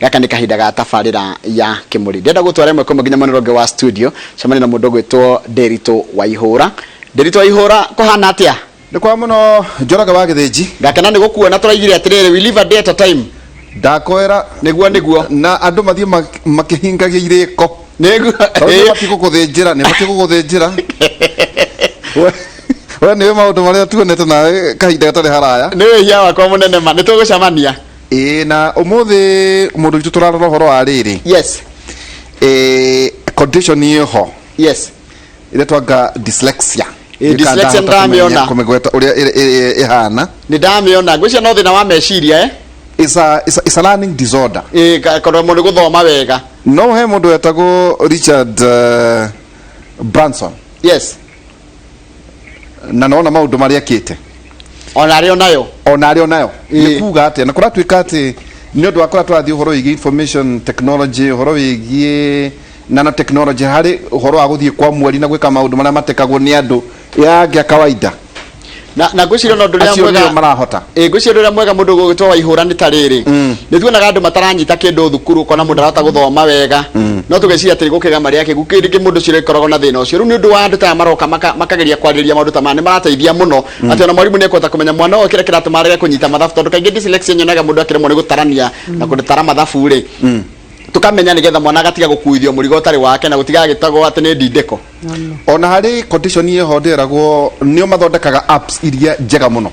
gaka ni kahinda ga tabarira ya Kimuri. Ndenda gutwara imwe kwa nginya monironge wa studio camani na mundu gwitwo Derito Waihura. Derito Waihura kohana atia? Ni kwa muno Njoraga wa Githinji. Gakana ni gukuona turaigire atiriri, we live a day at a time. Ndakwera niguo na andu mathie makihingagia iriko. Niguo matiko guthinjira ni matiko guthinjira. We niwe maundu maria tuonete na kahinda gatari haraya. Niwe hiya wakwa munene ma nitugucamania. Na umuthi mundu witu turarora horo wa riri. Yes. Condition yeho. Yes. Ile twanga dyslexia. Dyslexia ndamiona. Kumegweta uria ihana. Ni ndamiona gwicia no thina wa meciria It's a learning disorder. Kana mundu guthoma wega. No he mundu wetagwo Richard Branson. Yes. Na naona maundu maria kite. Onario nayo. Ni kuga ate na kura twika ate ni undu wakora twathi horo igi information technology, horo igi nano technology, hari horo wa guthie kwa mweri na gwika maundu maria matekagwo ni andu ya kawaida. Na gwiciria no nduria mwega marahota. Gwiciria nduria mwega mundu gwitwo Waihura ni tariri. Ni tuonaga andu mataranyita kindu thukuru kona mundu arata guthoma wega. No tugeciria atiri gukiga maria ke gukiri mundu cire korogwo na thina ucio. Ru ni undu wa andu ta maroka makageria kwariria maundu ta mane marateithia muno. Ati ona mwarimu ni ekwata kumenya mwana o kire kiratu marega kunyita mathafu tondu kaingi dyslexia nyonaga mundu akire mone gutarania na kudetara mathafu ri. Tukamenya nigetha mwana gatiga gukuithio murigo utari wake na gutiga gitagwo ati ni ndindeko. Ona hari condition yeho nderagwo nio mathondekaga apps iria njega muno.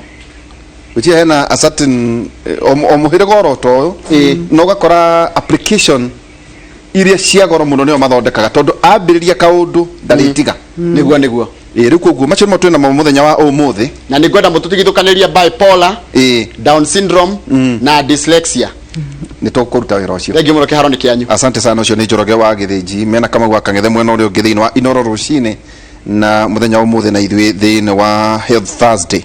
Uti hena a certain omuhire goro to no gakora application iria cia goro muno nio mathondekaga tondu ambiriria kaundu ndaritiga. Niguo riu koguo macio mo twina muthenya wa umuthi na ni gwenda mututigithukaniria bipolar, Down syndrome na dyslexia. Nitukuruta wira ucio. Thank you muno kiharo ni kianyu. Asante sana ucio ni Njoroge wa Githinji mena kama gwa kangethe mwena uri ungithini wa Inoro rucine na muthenya umuthi na ithwe thini wa Health Thursday.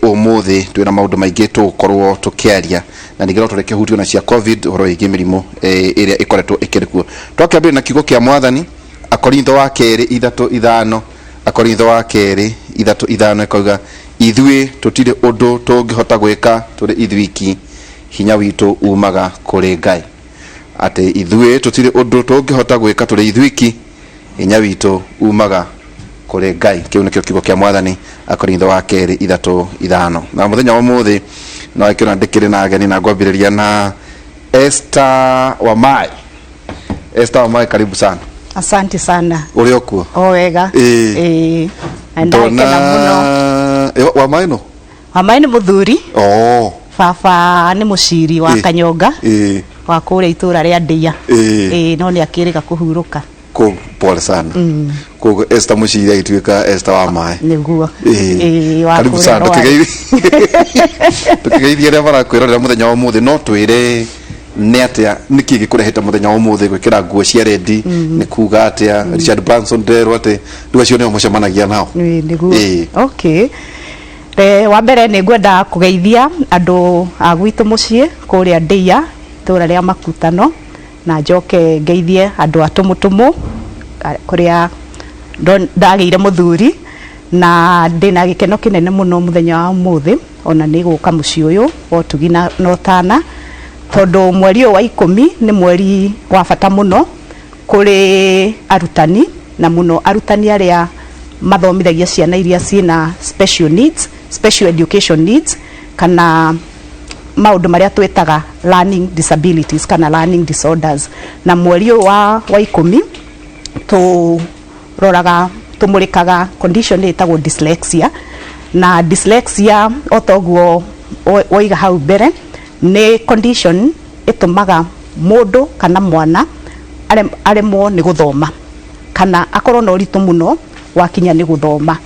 Umuthi twina maundu maingi tukorwo tukiaria na nigero tureke hutio na cia covid horo igi mirimo iria ikoretwo ikirikuo. Twakambira na kigo kia mwathani Akorintho wa 2:3 Akorintho wa 2:3 ikoiga ithwe tutire undu tungihota gwika turi ithwiki hinya witu umaga kuri Ngai. Ate ithwe tutire undu tungihota gwika turi ithwiki hinya witu umaga kuri Ngai. Kiu nikio kigo kia mwathani Akorintho wa 2:3. Na muthenya wa muthi no ikira ndikire na ageni na ngwambiriria na Esther Wamai. Esther Wamai, karibu sana. Asante sana. Uri okuo? O wega. Ndona muno. Wamai no? Wamai ni muthuri. Baba ni muciri wa Kanyonga. Wa kuria itura ria Ndia. No ni akiriga kuhuruka. Pole sana. Ko Esther muciri aituika Esther Wamai. Niguo. Karibu sana. Tukigeithia ria barakwirorera muthenya wa muthi no twire ni atia niki gikureheta muthenya wa muthi gwikira nguo cia rendi ni kuga atia Richard Branson ndero ate ndugacio ne mucemanagia nao. Niguo. Okay. Wa mbere ni ngwenda kugeithia andu a gwitu mucii kuria Ndia itura ria Makutano na njoke ngeithie andu atumutumu kuria ndageire muthuri na ndina gikeno kinene muno muthenya wa muthi ona ni guka mucii uyu Otugina no Tana tondu mweri wa 10 ni mweri wa bata muno kuri arutani na muno arutani aria mathomithagia ciana iria ciina special needs, special education needs kana maundu maria twetaga learning disabilities kana learning disorders. Na mweri wa 10 tu roraga tumurikaga condition etagwo dyslexia na dyslexia otoguo oiga hau mbere ni condition itumaga mundu kana mwana aremwo ni guthoma kana akorwo no ritu muno wakinya ni guthoma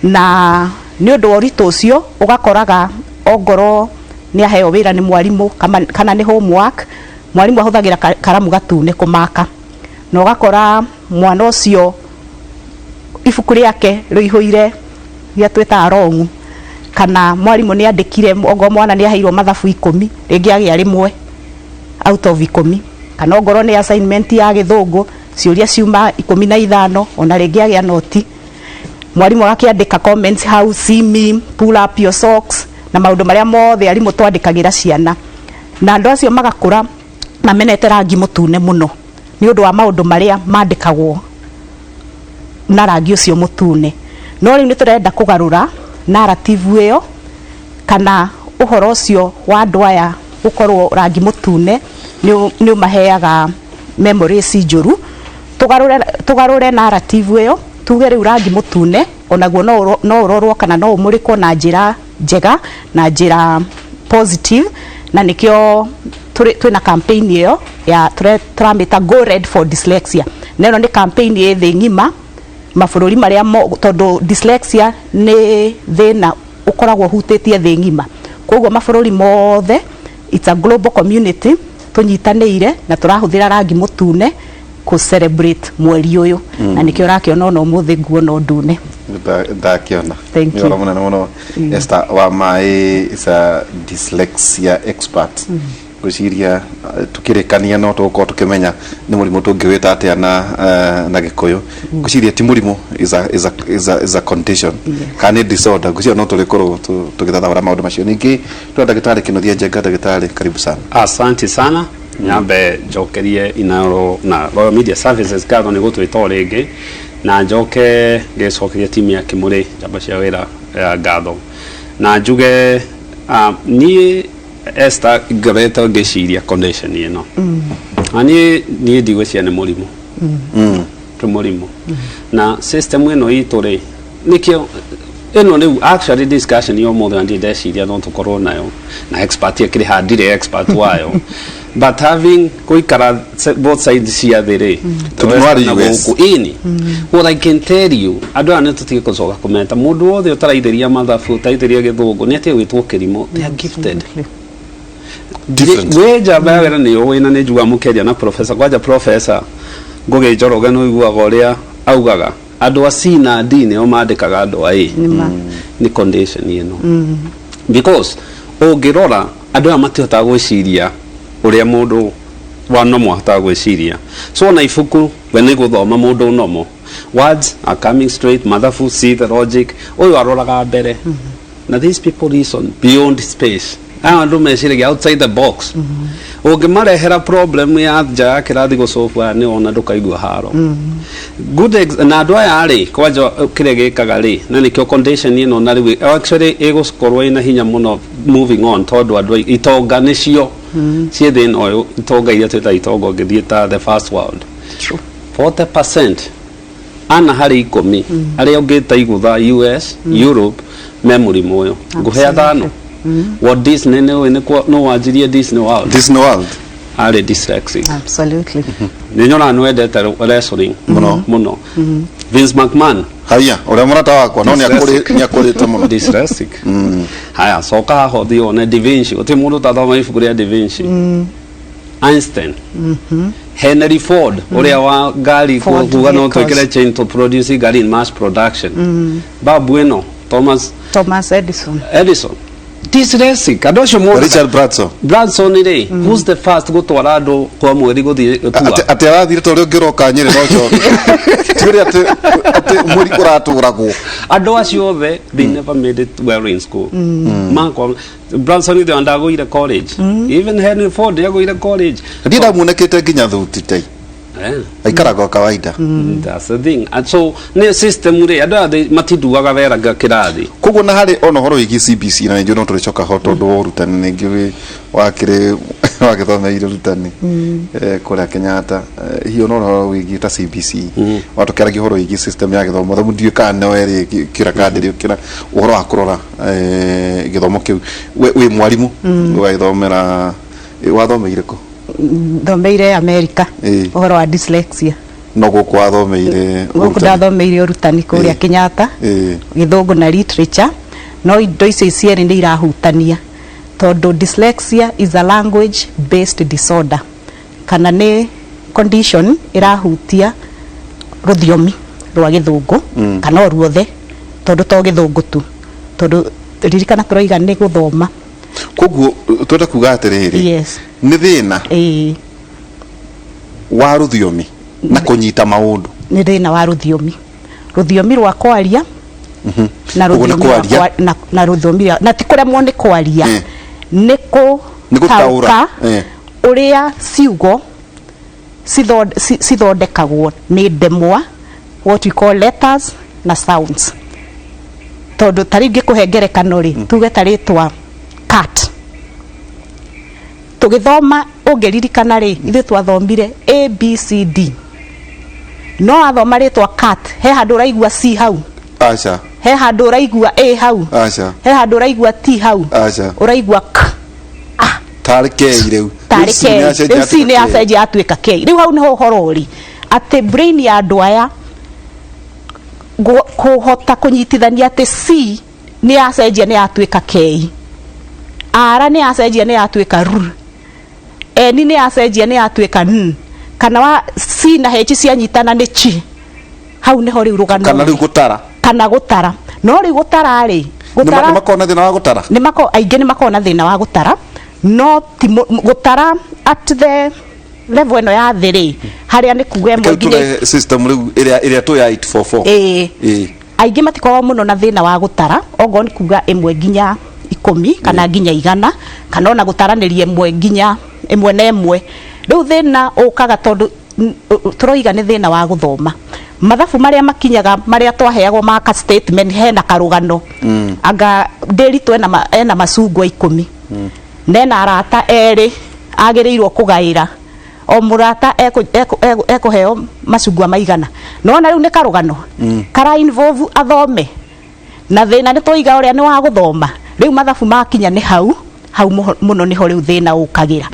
na ni undu oritu ucio ugakoraga ongoro ni aheo wira ni mwarimu kana ni homework mwarimu ahuthagira karamu gatune kumaka na ugakora mwana ucio ibuku riake riihuire ria tweta wrong kana mwarimu ni andikire ongo mwana ni aheirwo mathabu 10 ringi agia rimwe out of 10 kana ongoro ni assignment ya githungu ciuria ciuma 15 ona ringi agia noti mwarimu akiandika comments how see me pull up your socks na maundu maria mothe arimu twandikagira ciana na andu acio magakura na menete rangi mutune muno ni undu wa maundu maria mandikagwo na rangi ucio mutune. No riu ni turenda kugarura narrative iyo kana uhoro ucio wa andu aya ukorwo rangi mutune ni umaheaga memories njuru. Tugarure narrative iyo tuge riu rangi mutune onaguo no urorwo kana no umurikwo na njira njega na njira positive, na nikio twina campaign iyo ya turamita Go Red for Dyslexia. Neno ni campaign ye thi ngima mabururi maria tondu dyslexia ni thina ukoragwo hutitie thi ngima, koguo mabururi mothe it's a global community tunyitanire na turahuthira rangi mutune ku celebrate mweri uyu na nikio rakiona no muthi nguo no ndune ndakiona. Thank you. No Esther Wamai is a dyslexia expert. Guciria tukirekania no tuko tukimenya ni murimu tungiwita atia na gikuyu. Guciria ti murimu is a condition kana disorder. Guciria no tulikoro tugithathara maundu macio. Ningi tu ndagitari Kinuthia Njenga, ndagitari karibu sana. Asante sana. Nyambe njokerie inaro na Royal Media Services gatho ni gutwita ringi na njoke ngecokeria timu ya Kimuri njamba cia wira gatho na njuge ni Esther Greta ngeciria condition ino ani ni ndigwiciria ni murimu tu murimu na system ino itu ri nikio ino ni actually discussion yo mothe andi ndeciria no tukorwo nayo na expert yakiri handire expert wayo but having kuikara both sides cia thiri ini what I can tell you andu ane tutike kucoka komenta mundu wothe utaraithiria mathabu utaithiria githungu ni ati witwo kirimo they are gifted different we jaba wera ni yo wina ne juga mukeria na professor kwaja professor ngoge njoroge no igwa goria augaga andu asina dini o mandikaga andu ai ni condition you know because ogirora andu amatihota gwiciria uria mundu wa nomo hata gwiciria so na ifuku wene guthoma mundu nomo words are coming straight mathabu see the logic oyo aroraga mbere na these people reason beyond space andu meciragia outside the box ungimarehera problem ya nja kirathi gucoba ni ona ndukaigua haro good na andu aya ari kwanja kire gikaga ri na nikio condition ino na ri actually eguskorwo ina hinya muno moving on tondu andu itonga nicio cie then oyo itonga iria twita itonga ngithieta the first world 40% ana hari 10 ari ongita igutha US Europe memory moyo nguhea thano what Disney no wajirie Disney World are dyslexic absolutely ni nyona nwendete wrestling muno Vince McMahon haya ore murata wakwa no ni akurite muno dyslexic haya soka hothi one Da Vinci uti mundu tathoma ibuku ria Da Vinci Einstein Henry Ford uria wa gari kuga no twikire chain to produce gari in mass production babu eno Thomas Edison dyslexic adocio mo Richard Branson ire who's the first gutwara andu kwa mweri guthie tua ati arathire to rio ngiroka nyire no cho tiri ati muri kuraturagwo andu acio othe they never made it well in school mako Branson ire andagoire college even Henry Ford yagoire college ndida munekete nginya thuti tai aikaraga kawaida that's the thing and so ne system ri andu matiduaga weraga kirathi koguo na hari ono horo igi CBC na njo no turicoka ho tondu urutani ningi wakire wagithomeire urutani kuria Kenyatta hiyo no horo wigi ta CBC watukera gihoro igi system ya githomo thamu ndio kana weri kira kadiri kira uhoro akurora githomo kiu we mwarimu wa githomera wathomeire ko thomeire America uhoro wa dyslexia no gukwa thomeire ndathomeire urutani kuria Kenyatta githungu na literature no indo icio cieri ni irahutania tondu dyslexia is a language based disorder kana ni condition irahutia ruthiomi rwa githungu kana ruothe tondu to githungu tu tondu ririkana turoiga ni guthoma koguo twenda kuga atiriri yes ni thina wa ruthiomi na kunyita maundu ni thina wa ruthiomi rwa kwaria na ruthiomi na ruthiomi na tikuremwo ni kwaria ni gutaura uria ciugo cithondekagwo ni ndemwa, what we call letters na sounds. Tondu taringi kuhengerekano ri tuge taritwa cat, tugithoma ungiririkana ri ithu twathomire ABCD, no athoma ritwa cat, he handu raigua C hau, acha, he handu raigua A hau, acha, he handu raigua T hau, acha, uraigua K. tarike riu si ne acenjia atuika K. Riu hau niho horo uri ati brain ya andu aya kuhota kunyitithania ati C ni acenjia ni atuika K, R ni acenjia ni atuika R, N ni acenjia ni atuika N, kana wa C na H cianyitana ni Ch. Hau niho riu rugano kana riu gutara, kana gutara. No riu gutara ri gutara ni makona thina wa gutara, ni mako aingi ni makona thina wa gutara, no gutara at the level eno ya thiri haria ni kuge mwe nginya system riu iria tu ya 844 aingi matiko muno na thina wa gutara, ogo ni kuga emwe nginya 10 kana nginya 100 kana ona gutaranirie emwe nginya emwe na emwe. Riu thina ukaga tondu turoiga ni thina wa guthoma. Mathabu maria makinyaga maria twaheagwo maka statement hena karugano anga nderitu ena macungwa 10 nena arata eri agirirwo kugaira o murata ekuheo macungwa maigana, no na riu ni karugano kara involve athome na thina ni twiga uria ni wa guthoma. Riu mathabu makinya ni hau muno niho riu thina ukagira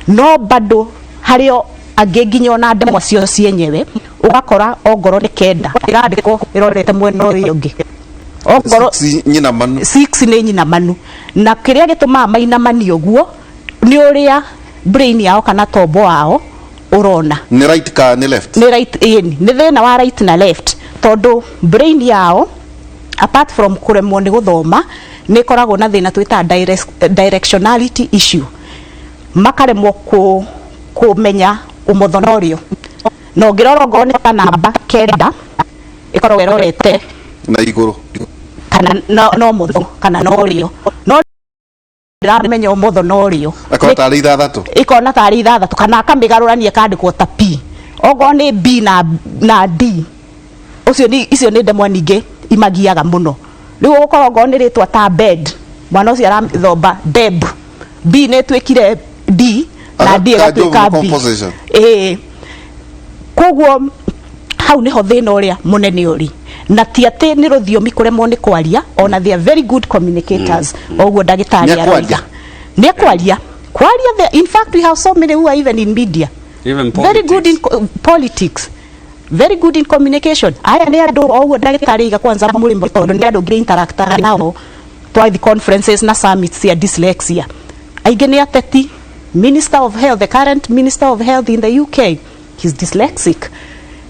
no bado hario angi nginya ona ndemwa cio cienyewe ugakora ongoro ni kenda irandiko irorete mwena uyu ungi ongoro 6 ni nyina manu, na kiria gituma maina mani uguo ni uria brain yao kana tombo wao urona ni right ka ni left, ni right ni thina wa right na left, tondu brain yao apart from kuremwo ni guthoma ni koragwo na thina twita directionality issue, makaremwo kumenya umotho na urio, no ngirora ngoro ni ta namba kenda ikoragwo irorete na iguru kana no mutho kana no urio, no ndiramenya umotho no urio akona tari ithathatu, ikona tari ithathatu kana akamigarurania kandikwo ta P, ogo ni B na D. Icio ni ndemwa ningi imagiaga muno. Riu gukora ogo ni ritwa ta bed, mwana ucio arathomba deb, B ni twikire D na D igatuika B. Koguo hau niho thina uria munene uri, na ti ati ni ruthiomi kuremwo ni kwaria, ona they are very good communicators. Oguo ndagitari araiga ni kwaria in fact we have so many who are even in media, even very good in politics, very good in communication. Aya ni andu oguo ndagitari iga kwanza murimbo tondu ni andu ngire interactaga nao twa the conferences na summits ya dyslexia. Aige ni ateti, Minister of Health, the current Minister of Health in the UK, he's dyslexic.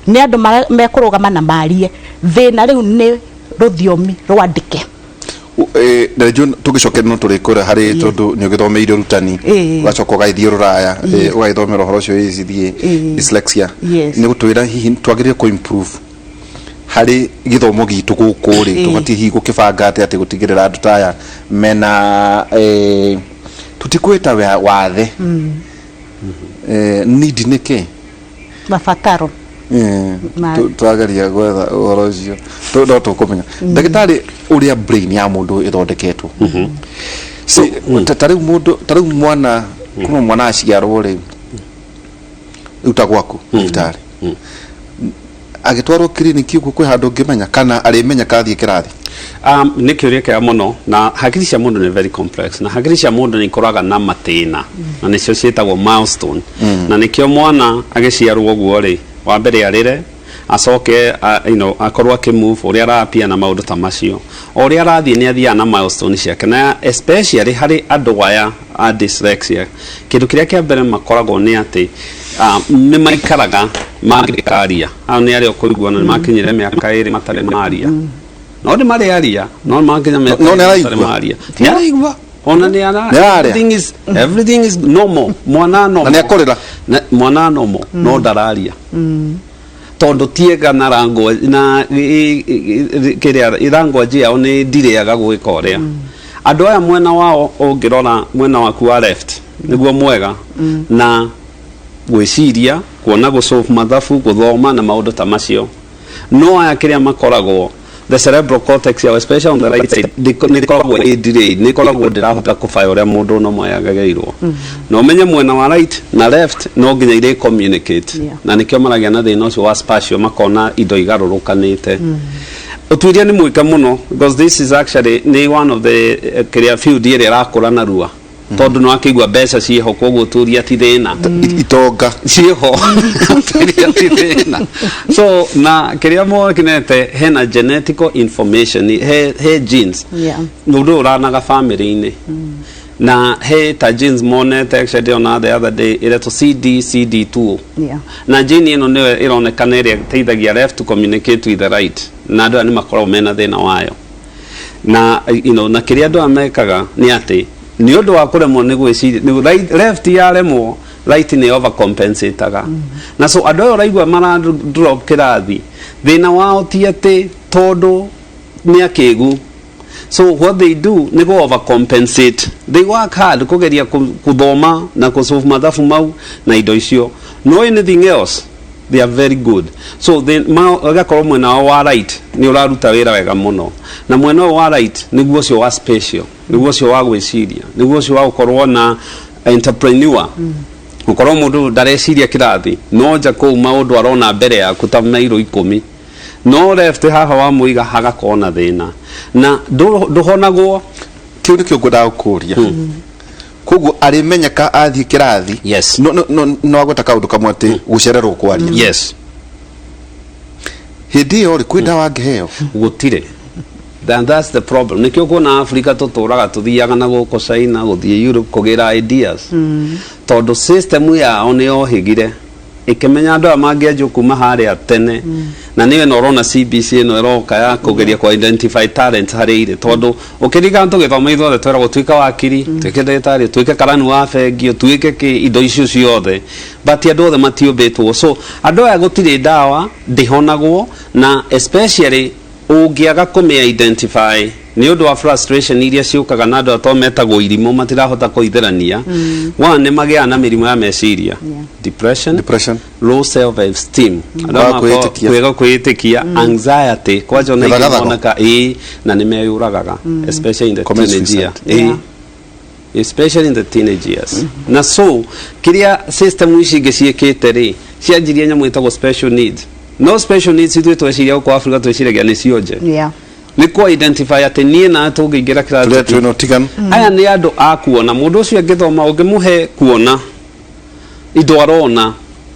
Ni andu mekurugama na marie thina riu ni ruthiomi rwandike. Na John tugicokera no turikura hari tondu ni ugithomeire rutani ugacoka ugaithie ruraya ugaithomera horo cio ithie dyslexia ni gutwira hihi twagirire ku improve hari githomo gitu guku ri tubati hihi gukibanga ati gutigirira andu taya mena tutikwita wathe need nike mafataro twagaria gwetha uhoro ucio ndo tukumenya ndagitari uria brain ya mundu ithondeketwo tariu mwana kuma mwana aciarwo ri uta gwaku ndagitari agitwarwo clinic uko kwi handu ngimenya kana arimenya kathie kirathi ni kiuria kia muno, na hakiri cia mundu ni very complex, na hakiri cia mundu ni koraga na matina na nicio cietagwo milestone na nikio mwana agiciarwo guo ri wa mbere arire acoke akorwo akimove uria arapia na maundu ta macio uria arathie ni athia na milestone ciake, na especially hari andu aya a dyslexia kindu kiria kia mbere makoragwo ni ati ni maikaraga magikaria au ni ario kuigua na makinyire miaka 2 matare maria no ni maria no makinya miaka no ni maria ni araigua ona ni ara everything is normal mwana no ni akorera mwana no no dararia tondu tiega na rango na kiria irango jia oni ndireaga gwika uria andu aya mwena wao ungirora mwena waku wa left niguo mwega na gwiciria kuona gusolve mathabu guthoma na maundu ta macio no aya kiria makoragwo the cerebral cortex ya especially on the right side ni koragwo delayed ni koragwo ndirahota kufaya uria mundu no moyagageirwo no umenye mwena wa right na left no nginya ire communicate na nikio maragia na thina ucio wa spatial makona indo igarurukanite utwiria ni mwika muno because this is actually ni one of the career field ire rakura na rua tondu no akigwa mbeca ciho koguo turia ti thina itonga ciho turia ti thina so na kiria mo kinete hena genetical information he genes nundu uranaga family ini na he ta genes monete actually on the other day ile to CD2 na gene ino ne ironekana ire teithagia left to communicate with the right na andu ni makorwo mena thina wayo na na kiria andu amekaga ni ati ni undu wa kuremwo ni gwiciria ni left ya remwo right ni overcompensataga na so andu ayo raigwa mara drop kirathi thina wao ti ati tondu ni akigu so what they do ni go overcompensate they work hard kugeria kuthoma na kusolve mathabu mau na indo icio no anything else they are very good so then agakorwo mwena wa right ni uraruta wira wega muno na mwena wa right niguo cio wa special niguo cio wa gwiciria niguo cio wa gukorwo na entrepreneur gukorwo mundu ndareciria kirathi no nja kou maundu arona mbere yaku ta mairo 10 no left haha wa muiga hagakona thina na nduhonagwo kiu nikio ngwenda gukuria koguo arimenyeka athi kirathi yes no agota kaundu kamwe ati gucererwo kwaria yes hindi yo ri kwenda wangeheo gutire then that's the problem nikio kuna Africa tuturaga tuthiaga na guko China guthie Europe kugira ideas tondu system yao ni ohigire ikimenya andu amangianju kuma haria tene na niwe no rona CBC no eroka ya kugeria ku identify talent hari ire tondu ukiriga ntu githoma itho twera gutwika wakiri twike ndetari twike karani wa fengio twike ki indo icio ciothe but andu othe matiumbitwo so andu aya gutire dawa ndihonagwo na especially ungiaga kume identify ni undu wa frustration iria ciukaga na andu atometagwo irimo matirahota kuitherania one magia na mirimu ya meciria depression low self esteem kwega kwitikia anxiety kwajo na ikonaka na nimeyuragaga especially in the teenage years especially in the teenage years na so kiria system ici ngiciekete ri cianjirie nyamu itagwo special needs no special needs itwe tweciria kwa Africa tweciragia ni cionje ni ku identify ati nie na tungiingira kirathi tuno tigan aya ni andu akuona mundu ucio angithoma ungimuhe kuona indo arona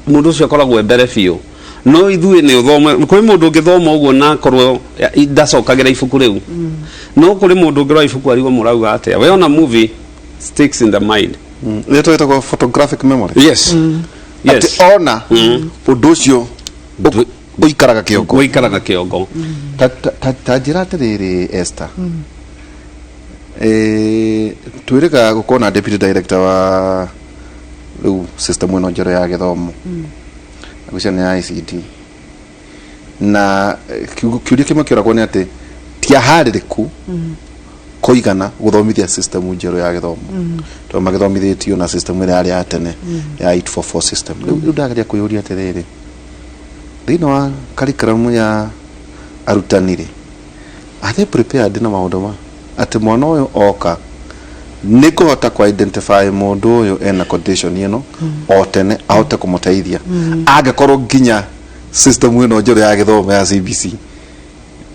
mundu ucio akoragwo mbere biu no ithuĩ ni uthoma kuri mundu ngithoma uguo na korwo ndacokagira ibuku riu no kuri mundu ngirwa ibuku arigo murauga atia we ona movie sticks in the mind ni twetagwo photographic memory yes ati ona undu ucio uikaraga kiongo ta njira atiriri Esther twirika gukona deputy director wa system ino njero ya githomo gucana ya ICT na kiuria kimwe kioragwo ni ati tia haririku koigana guthomithia system njero ya githomo to magithomithitio na system ira ya tene ya 844 system riu ndagaria kuyuria atiriri thina wa curriculum ya arutanire are they prepared na maundu ma ati mwana uyu oka ni kuhota ku identify mundu uyu ena condition ino o tene ahote kumuteithia angekorwo nginya system ino njero ya githomo ya CBC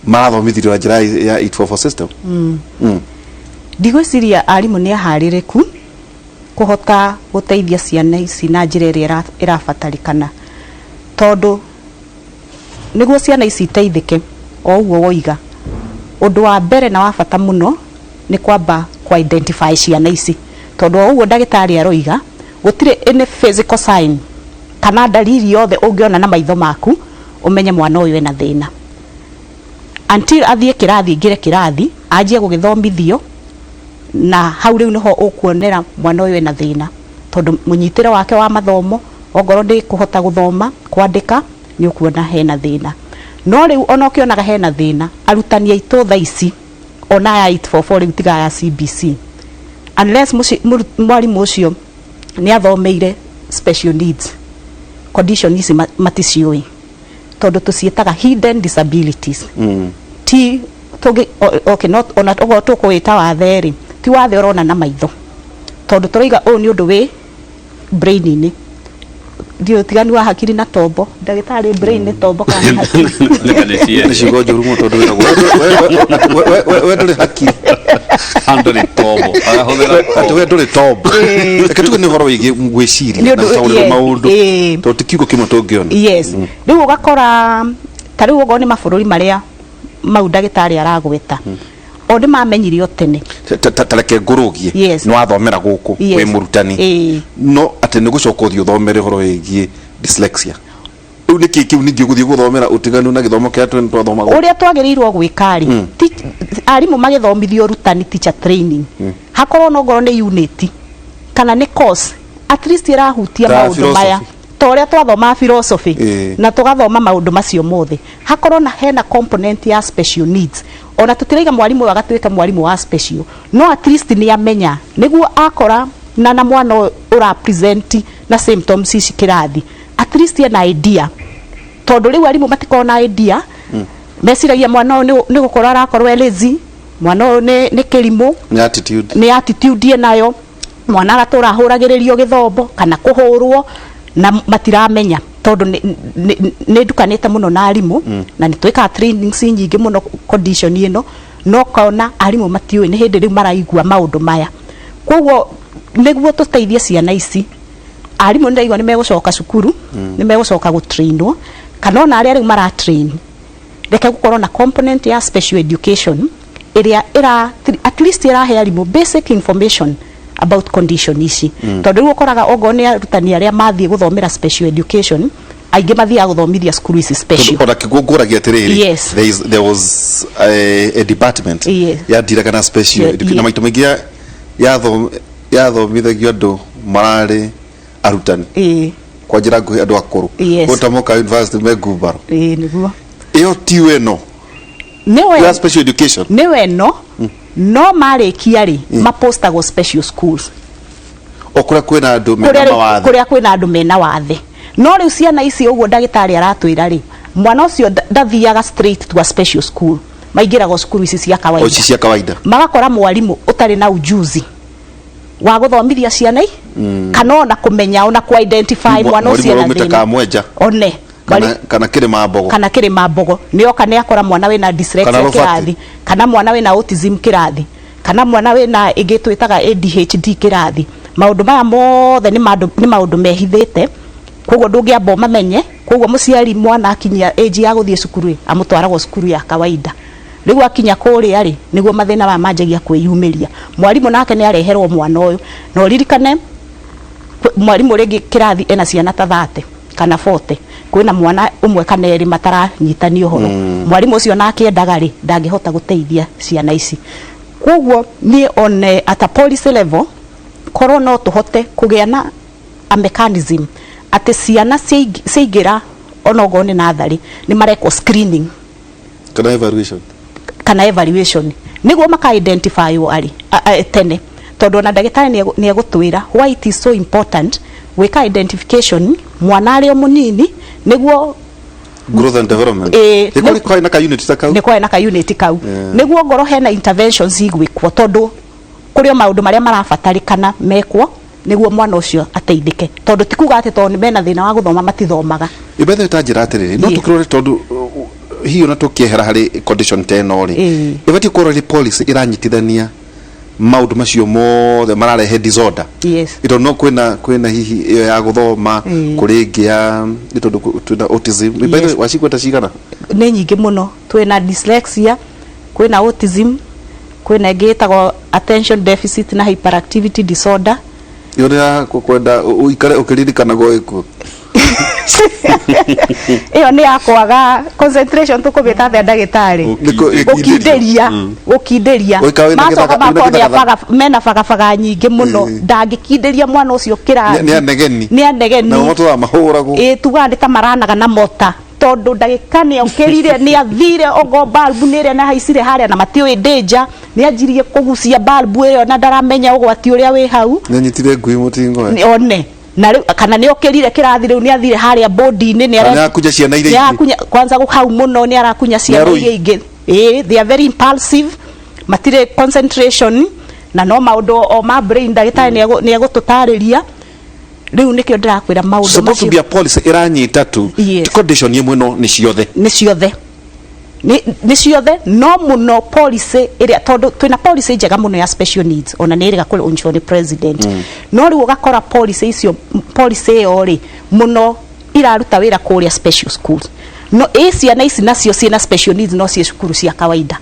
marathomithirio njira ya 844 system ndigwiciria arimu ni ahaririku kuhota guteithia ciana ici na njira iria irabatarikana tondu niguo ciana ici iteithike o uguo woiga undu wa mbere na wa bata muno ni kwamba ku identify ciana ici tondu o uguo ndagitari aroiga gutire any physical sign kana dalili yothe ungiona na maitho maku umenye mwana uyu ena thina until athie kirathi ngire kirathi anjie gugithomithio na hau riu niho ukuonera mwana uyu ena thina tondu munyitire wake wa mathomo ongoro ndi kuhota guthoma kwandika ni ukuona hena thina no riu ona ukionaga hena thina arutani aitu tha ici ona ya 844 riu tiga ya CBC unless mwarimu ucio ni athomeire special needs condition ici maticioi tondu tucietaga hidden disabilities ti toge okay not ona ogo tukwita watheri ti wathe urona na maitho tondu turoiga ni undu wi brain ni dio tigani wa hakiri na tombo ndagitari brain ni tombo kana hakiri ni shigo juru mo tondu we nduri hakiri anduri tombo agahuthira ati we nduri tombo ketuko ni horo igi ngwiciri na sauri maundu to tikiugo kimwe tungiona yes riu ugakora tari ugo ni mabũrũri maria mau ndagitari aragweta onde mamenyirio tene tareke ngurugie no athomera guku we murutani no ati ni gucoka uthio thomere horo wigi dyslexia u ni kiu ni guthio guthomera utiganu na githomo kia twa thoma uria twagirirwo gwikari arimu magithomithio rutani teacher training hakorwo no ngoro ni unit kana ni course at least irahutia maundu maya toria twathoma philosophy na tugathoma maundu macio mothe hakorwo na hena component ya special needs ona tutiraiga mwalimu agatwika mwalimu wa special no at least ni amenya niguo akora na mwana ura present na symptoms ici kirathi at least ena idea tondu riu arimu matikona idea mesiragia mwana ni gukora arakorwo lazy mwana ni kirimu ni attitude nayo mwana aratura ahuragiririo githombo kana kuhurwo na matiramenya tondu ni dukanite muno na arimu na ni twika trainings nyingi muno condition ino no kaona arimu matiui ni hindi riu maraigua maundu maya koguo niguo tuteithie ciana ici arimu ndaigua ni megucoka cukuru ni megucoka gutrainwo kana ona aria riu mara train reke gukorwo na component ya special education area at least irahe arimu basic information about condition ici tondu riu ukoraga ogo ni arutani aria mathie guthomera special education aingi mathia guthomithia skuru ici special tondu kigunguragia atiriri there was a department ya diragana special education na maitu maingi yathomithagio andu marari arutani kwa njira nguhi andu akuru Utamoka University megubaro niguo iyo tiwe no ya special education niwe no marikia ri mapostagwo special schools okura kwina andu mena mawathe kuria kwina andu mena wathe no riu ciana ici uguo ndagitari aratwira ri mwana ucio ndathiaga straight to a special school maingirago skuru ici cia kawaida cia kawaida magakora mwalimu utari na ujuzi wa guthomithia ciana kana ona kumenya ona ku identify mwana ucio na thina one kana kirima mbogo nio kana yakora mwana wina dyslexia kirathi kana mwana wina autism kirathi kana mwana wina igitwitaga ADHD kirathi maundu maya mothe ni maundu mehithite koguo ndungiamba mamenye koguo muciari mwana akinyia age ya guthie cukuru amutwaragwo cukuru ya kawaida riu akinya kuria ri niguo mathina ma manjagia kwiyumiria mwalimu nake ni areherwo mwana uyu no ririkane mwalimu ringi kirathi ena ciana ta 30 kana 40 kwina mwana umwe kana eri mataranyitani uhoro mwalimu ucio nake endaga ri ndangihota guteithia ciana ici koguo ni on at a policy level korwo no tuhote kugia na a mechanism ati ciana ciingira onogo ni nathari ni mareko screening kana evaluation niguo maka identify ari tene tondu na ndagitari ni egutwira why it is so important weka identification mwana ari munini niguo growth and development ni kwa na ka unit ta kau ni kwa na ka unit kau niguo ngoro hena interventions igwikwo tondu kurio maundu maria marabatarikana mekwo niguo mwana ucio ateithike tondu tikuga ati tondu mena thina wa guthoma matithomaga ibethe ta njira atiriri no tukirore tondu hiyo na tukiehera hari condition tenori ibati korori policy iranyitithania maundu macio mothe mararehe disorder ito no kwina hihi iyo ya guthoma kuringia tondu tuna autism ibethe wacikweta cigana ni nyingi muno twina dyslexia kwina autism kwina gitagwo attention deficit na hyperactivity disorder yona kwenda uikare ukiririkana goiku iyo ni akwaga concentration tukubita the ndagitari ukinderia macoka makone afaga mena faga nyingi muno ndangikinderia mwana ucio kirathi ni anegeni na moto wa mahuragu tuga ta maranaga na mota tondu ndagikani ukirire ni athire ogo balbu nire na haicire haria na matiwe danger ni anjirie kugucia balbu iyo na ndaramenya ugwati uria wi hau nyitire ngui mutingo one na kana ni okirire kirathi riu ni athire haria body ni arakunya ciana iria ingĩ kwanza gukhau muno ni arakunya ciana iria ingĩ they are very impulsive matire concentration na no maundu o ma brain ndagitari ni egututariria riu nikio ndirakwira maundu macio supposed to be a policy iranyita tu condition yemwe no ni ciothe no muno policy iria tondu twina policy njega muno ya special needs ona ni iriga kuri unchoni president no riu gakora policy icio policy yo ri muno iraruta wira kuria special schools no ciana ici nacio ciina special needs no cie cukuru cia kawaida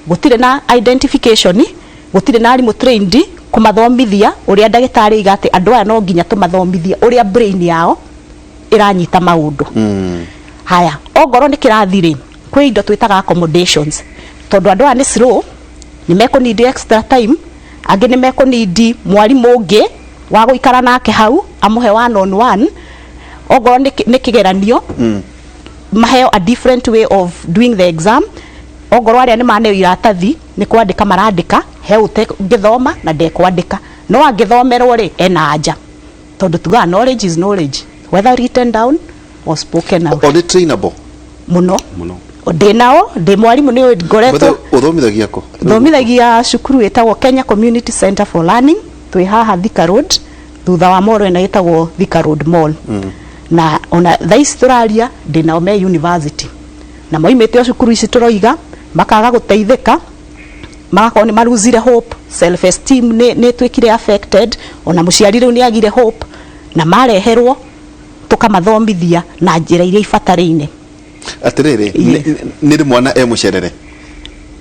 gutire na identification gutire na arimu trained kumathomithia uria ndagitari igate andu aya no nginya tumathomithia uria brain yao iranyita maundu haya ogoro ni kirathiri kwi indo twitaga accommodations tondu andu aya ni slow ni meko need extra time angi ni meko need mwarimu ungi wa guikara nake hau amuhe one on one ogoro ni kigeranio maheo a different way of doing the exam ogoro aria ni maneo iratathi ni kwandika marandika heute ngithoma na ndekwandika no angithomerwo ri ena anja tondu tuga knowledge is knowledge whether written down or spoken out or trainable muno ndinao ndi mwarimu ni ngoretwo uthomithagia ko thomithagia cukuru etagwo Kenya Community Center for Learning twi haha Thika Road thutha wa moro ina etagwo Thika Road Mall na ona thais turaria ndinao me university na moimete cukuru ici turoiga makaga guteithika makako ni maruzire hope self esteem ne twikire affected ona muciari riu ni agire hope na mareherwo tukamathomithia na njira iria ifatarine atiriri ni mwana mucerere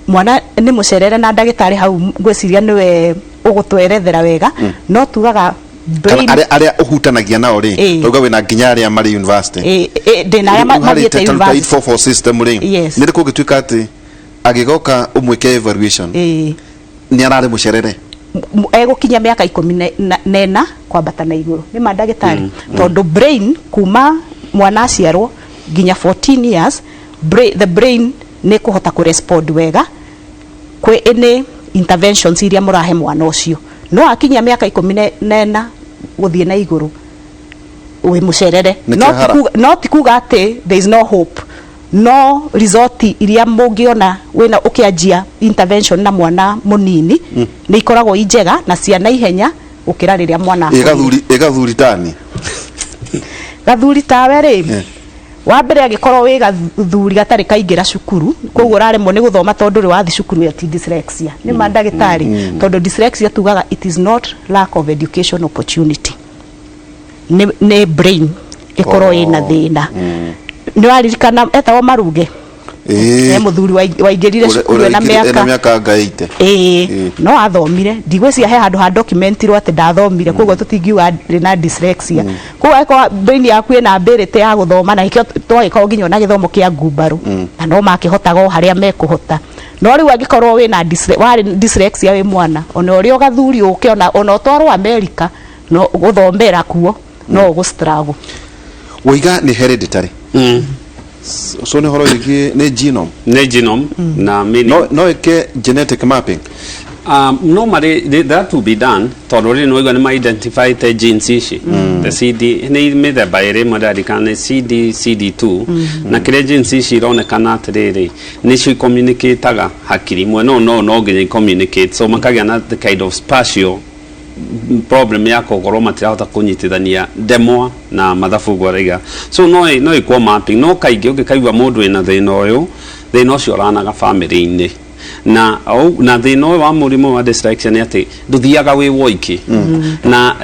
mwana ni mucerere na ndagitari hau ngwiciria niwe ugutwerethera wega no tugaga aria uhutanagia nao ri tuga wina nginya aria mari university ndina aria mathiete university for system ri ni riko gituika ati agigoka umwike evaluation ni arari mucerere egukinya miaka 14 kwambata na iguru ni mandagitari tondu brain kuma mwana aciarwo nginya 14 years the brain ne kuhota ku respond wega kwe ene interventions iria murahe mwana ucio no akinya miaka 14 guthie na iguru we mucerere no tikuga ati there is no hope no result iria mungiona wena ukianjia intervention na mwana munini ni ikoragwo injega na ciana ihenya ukira riria mwana igathuri tani gathuri tawe ri wa mbere agikorwo wi gathuri gatari kaingira cukuru koguo raremwo ni guthoma tondu ri wathi cukuru ya dyslexia ni mandagitari tondu dyslexia tugaga it is not lack of education opportunity ne brain ikorwo ina thina ni waririkana etawo Maruge muthuri waingirire cukuru na miaka ngaite no athomire ndigwiciria he handu ha documentirwo ati ndathomire koguo tutingiuga na dyslexia koguo eko brain yaku ina ability ya guthoma na ikio twagiko nginya na githomo kia ngumbaru na no makihotaga haria mekuhota no riu angikorwo wina dyslexia wi mwana ona uri gathuri ukiona ona utwarwo America no guthomera kuo no go struggle wiga ni hereditary so ne horo yiki ne genome na mini no ke genetic mapping normally that will be done todori no igana ma identify the genes ishi the CD ne mede bayre modali kana CD2 na kile genes ishi rone kana tere ni shi communicate aga hakiri mwe no gene communicate so makaga na the kind of spatial problem yako goroma tirahota kunyitithania demo na mathabu gwariga so no ikwo mapping no kaigi ukikaigwa mundu ina thina uyu thina ucio ranaga family ini na thina uyu wa murimu wa dyslexia ni ati nduthiaga wi woiki na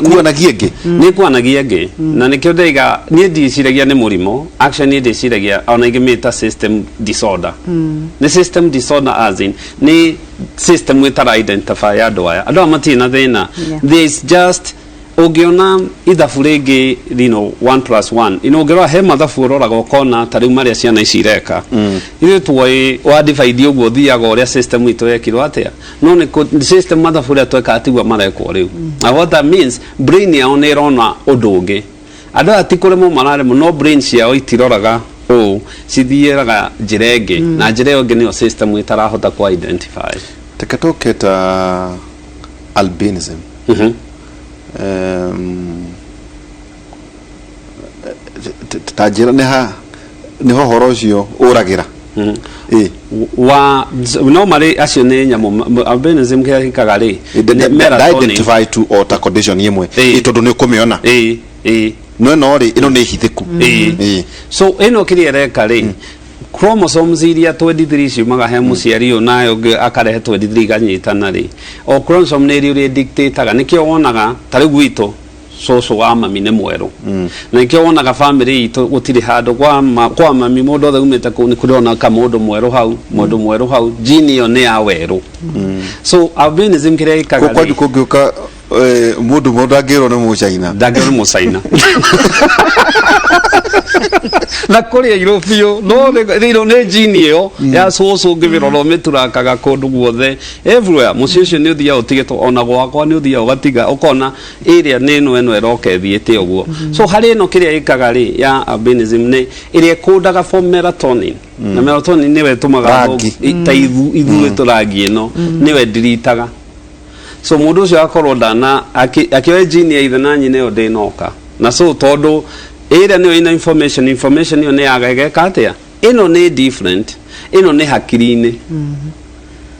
kuanagia ngi ni kuanagia ngi na nikio ndaiga ni ndiciragia ni murimu actually ni ndiciragia ona igimita system disorder ni system disorder as in ni system witara identify ado amatina thina there's just ogiona ithabu ringi 1+1 ngirwa he mathabu uroraga ukona tariu maria ciana icireka ithu tuoi wa divide uguo thiaga uria system itu yekirwo atia no ni system mathabu ria tweka atigwa marekwo riu and what that means brain yao ni rona udungi ado atikuremo mararemo no brain ciao itiroraga cithieraga njira ingi na njira ingi niyo system itarahota ku identify Tekatoke ta albinism. Tajira neho horocio uragira. Wa normally acio nä nyamå albinism kä hikaga rä identify to ota condition imwe tondu nä å kå mä ona no ä no rä ä no nä hithä ku so ä no kä rä ereka rä chromosomes iria 23 ciumaga he mũciari ũyũ nayo akarehe 23 ikanyitana rĩ o chromosome nĩ ĩrĩ ũrĩa dictateaga nĩkĩo wonaga ta rĩu gwitũ cũcũ wa mami nĩ mwerũ na nĩkĩo wonaga family itũ gũtirĩ handũ kwa mami mũndũ othe umĩte kũu nĩ kũrĩ ka mũndũ mwerũ hau gene ĩyo nĩ ya werũ so albinism kĩrĩa gĩkaga rĩ kũngĩũka mũndũ angĩrwo nĩ mũcaina ndangĩrwo nĩ mũcaina na kũrĩa irũ biũ no rĩrĩ nĩ gene ĩyo ya cũcũ ngĩmĩrora ũmĩturakaga kũndũ guothe everywhere mũciĩ ũcio nĩ ũthiaga ũtigĩtwo ona gwakwa nĩ ũthiaga ũgatiga ũkona ĩrĩa nĩ ĩno ĩroka ĩthiĩte ũguo so harĩ ĩno kĩrĩa ĩkaga rĩ ya albinism nĩ ĩrĩa ĩkũndaga for melatonin na melatonin nĩwe ĩtũmaga ta ithuĩ tũrangi ĩno nĩwe ndiritaga so mũndũ ũcio akorwo ndana akĩoya gene ya ithe na nyina ĩyo ndĩnoka na so tondũ ĩrĩa nĩyo ĩna information ĩyo nĩ yagegeka atĩa ĩno nĩ different ĩno nĩ hakiri-inĩ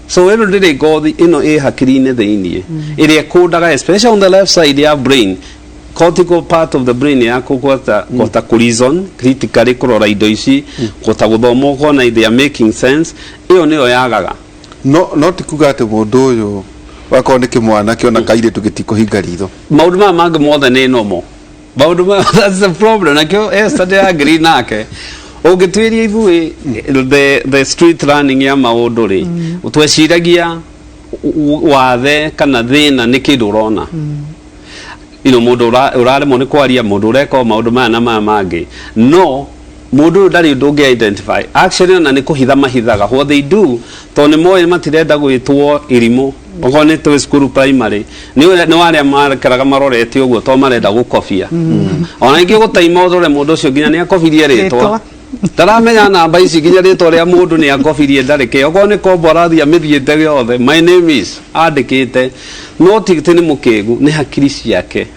so ĩno ndĩrĩ ngothi ĩno ĩ hakiri-inĩ thĩiniĩ ĩrĩa ĩkũndaga especially on the left side ya brain cortical part of the brain ya kũhota kũ reason critically kũrora indo ici kũhota gũthoma ũkona they are making sense ĩyo nĩyo yagaga no ti kuga atĩ mũndũ ũyũ wakorwo nĩ kĩmwana kĩona kairĩtu gĩtikũhinga ritho maũndũ maya mangĩ mothe nĩ nomo maũndũ maya that's the problem nakĩo Esther agree nake ũngĩtuĩria ithuĩ the street running ya maũndũ rĩ tweciragia wathe kana thĩna nĩ kĩndũ ũrona mũndũ ũraremwo nĩ kwaria mũndũ ũreka maũndũ maya na maya mangĩ no mũndũ ũyũ ndarĩ ũndũ ũngĩ identify actually ona nĩ kũhitha mahithaga what they do tondũ nĩ moĩ matirenda gwĩtwo irimũ okorwo nĩ twĩ cukuru primary nĩ warĩa marekeraga marorete ũguo to marenda gũkobia ona ingĩ gũtaima ũrore mũndũ ũcio nginya nĩ akobirie rĩtwa taramenya namba ici nginya rĩtwa rĩa mũndũ nĩ akobirie ndarĩke okorwo nĩ kombo arathiĩ amĩthiĩte gĩothe my name is andĩkĩte no tigĩtĩ nĩ mũkĩgu nĩ hakiri ciake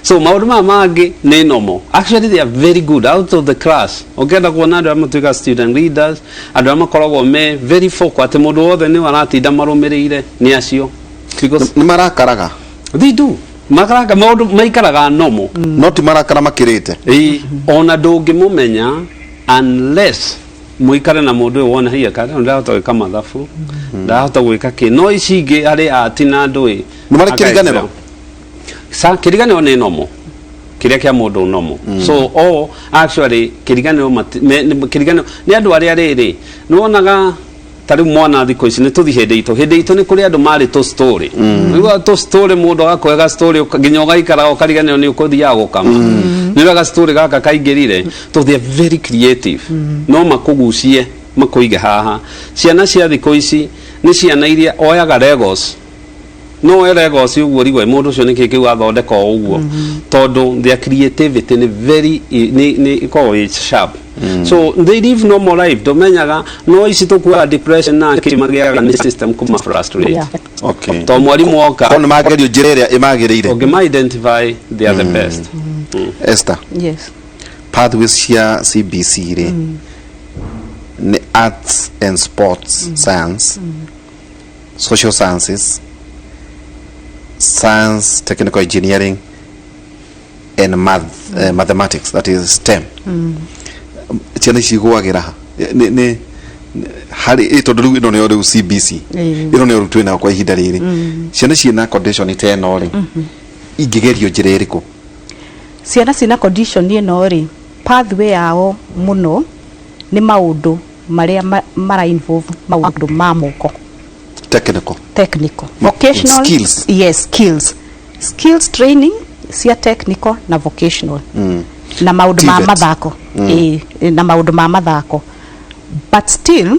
so maũndũ maya mangĩ nĩ nomo actually they are very good out of the class ũkĩenda kuona andũ arĩa matuĩka student leaders andũ arĩa makoragwo me very focused atĩ mũndũ wothe nĩ aratinda marũmĩrĩire nĩ acio nĩ marakaraga they do makaraga maũndũ maikaraga nomo no ti marakara makĩrĩte ona ndũngĩmũmenya unless muikare na mũndũ ũyũ wona hiya kana ndahota gwĩka mathabu ndahota gwĩka kĩ no ici ingĩ arĩ ati na andũ nĩ marĩ kĩriganĩro kĩriganĩro nĩ nomo kĩrĩa kĩa mũndũ nomo so actually kĩriganĩro nĩ andũ arĩa rĩrĩ nĩ wonaga ta rĩu mwana thikũ ici nĩ tũthi hĩndĩ itũ nĩ kũrĩ andũ marĩ tũ story rĩu tũ story mũndũ agakwega story nginya ũgaikara ũkariganĩrwo nĩ ũkũthiaga gũkama nĩ wega story gaka kaingĩrire to they are very creative no makũgucie makũige haha ciana cia thikũ ici nĩ ciana iria oyaga Legos no oya Legos ũguo rigwe mũndũ ũcio nĩkĩ kĩu athondeka ũguo tondũ their creativity nĩ very nĩ koragwo sharp so they live normal life domenyaga no ici tũkuaga depression na kĩmagĩaga nĩ system kuma frustrate okay to mwarimũ oka kono magerio njĩra ĩrĩa ĩmagĩrĩire ũngĩma identify they are the best Esther yes pathways cia CBC rĩ nĩ arts and sports science social sciences science technical engineering and mathematics that is STEM ciana cigũagĩra nĩ harĩ tondũ rĩu ĩno nĩyo rĩu CBC ĩno nĩyo rĩu twĩnayo kwa ihinda rĩrĩ ciana ciĩna condition ta ĩno rĩ ingĩgerio njĩra ĩrĩkũ ciana ciĩna condition ĩno rĩ pathway yao mũno nĩ maũndũ marĩa mara involve maũndũ ma moko technical vocational skills yes skills training cia technical na vocational na maũndũ ma mathako na maũndũ ma mathako but still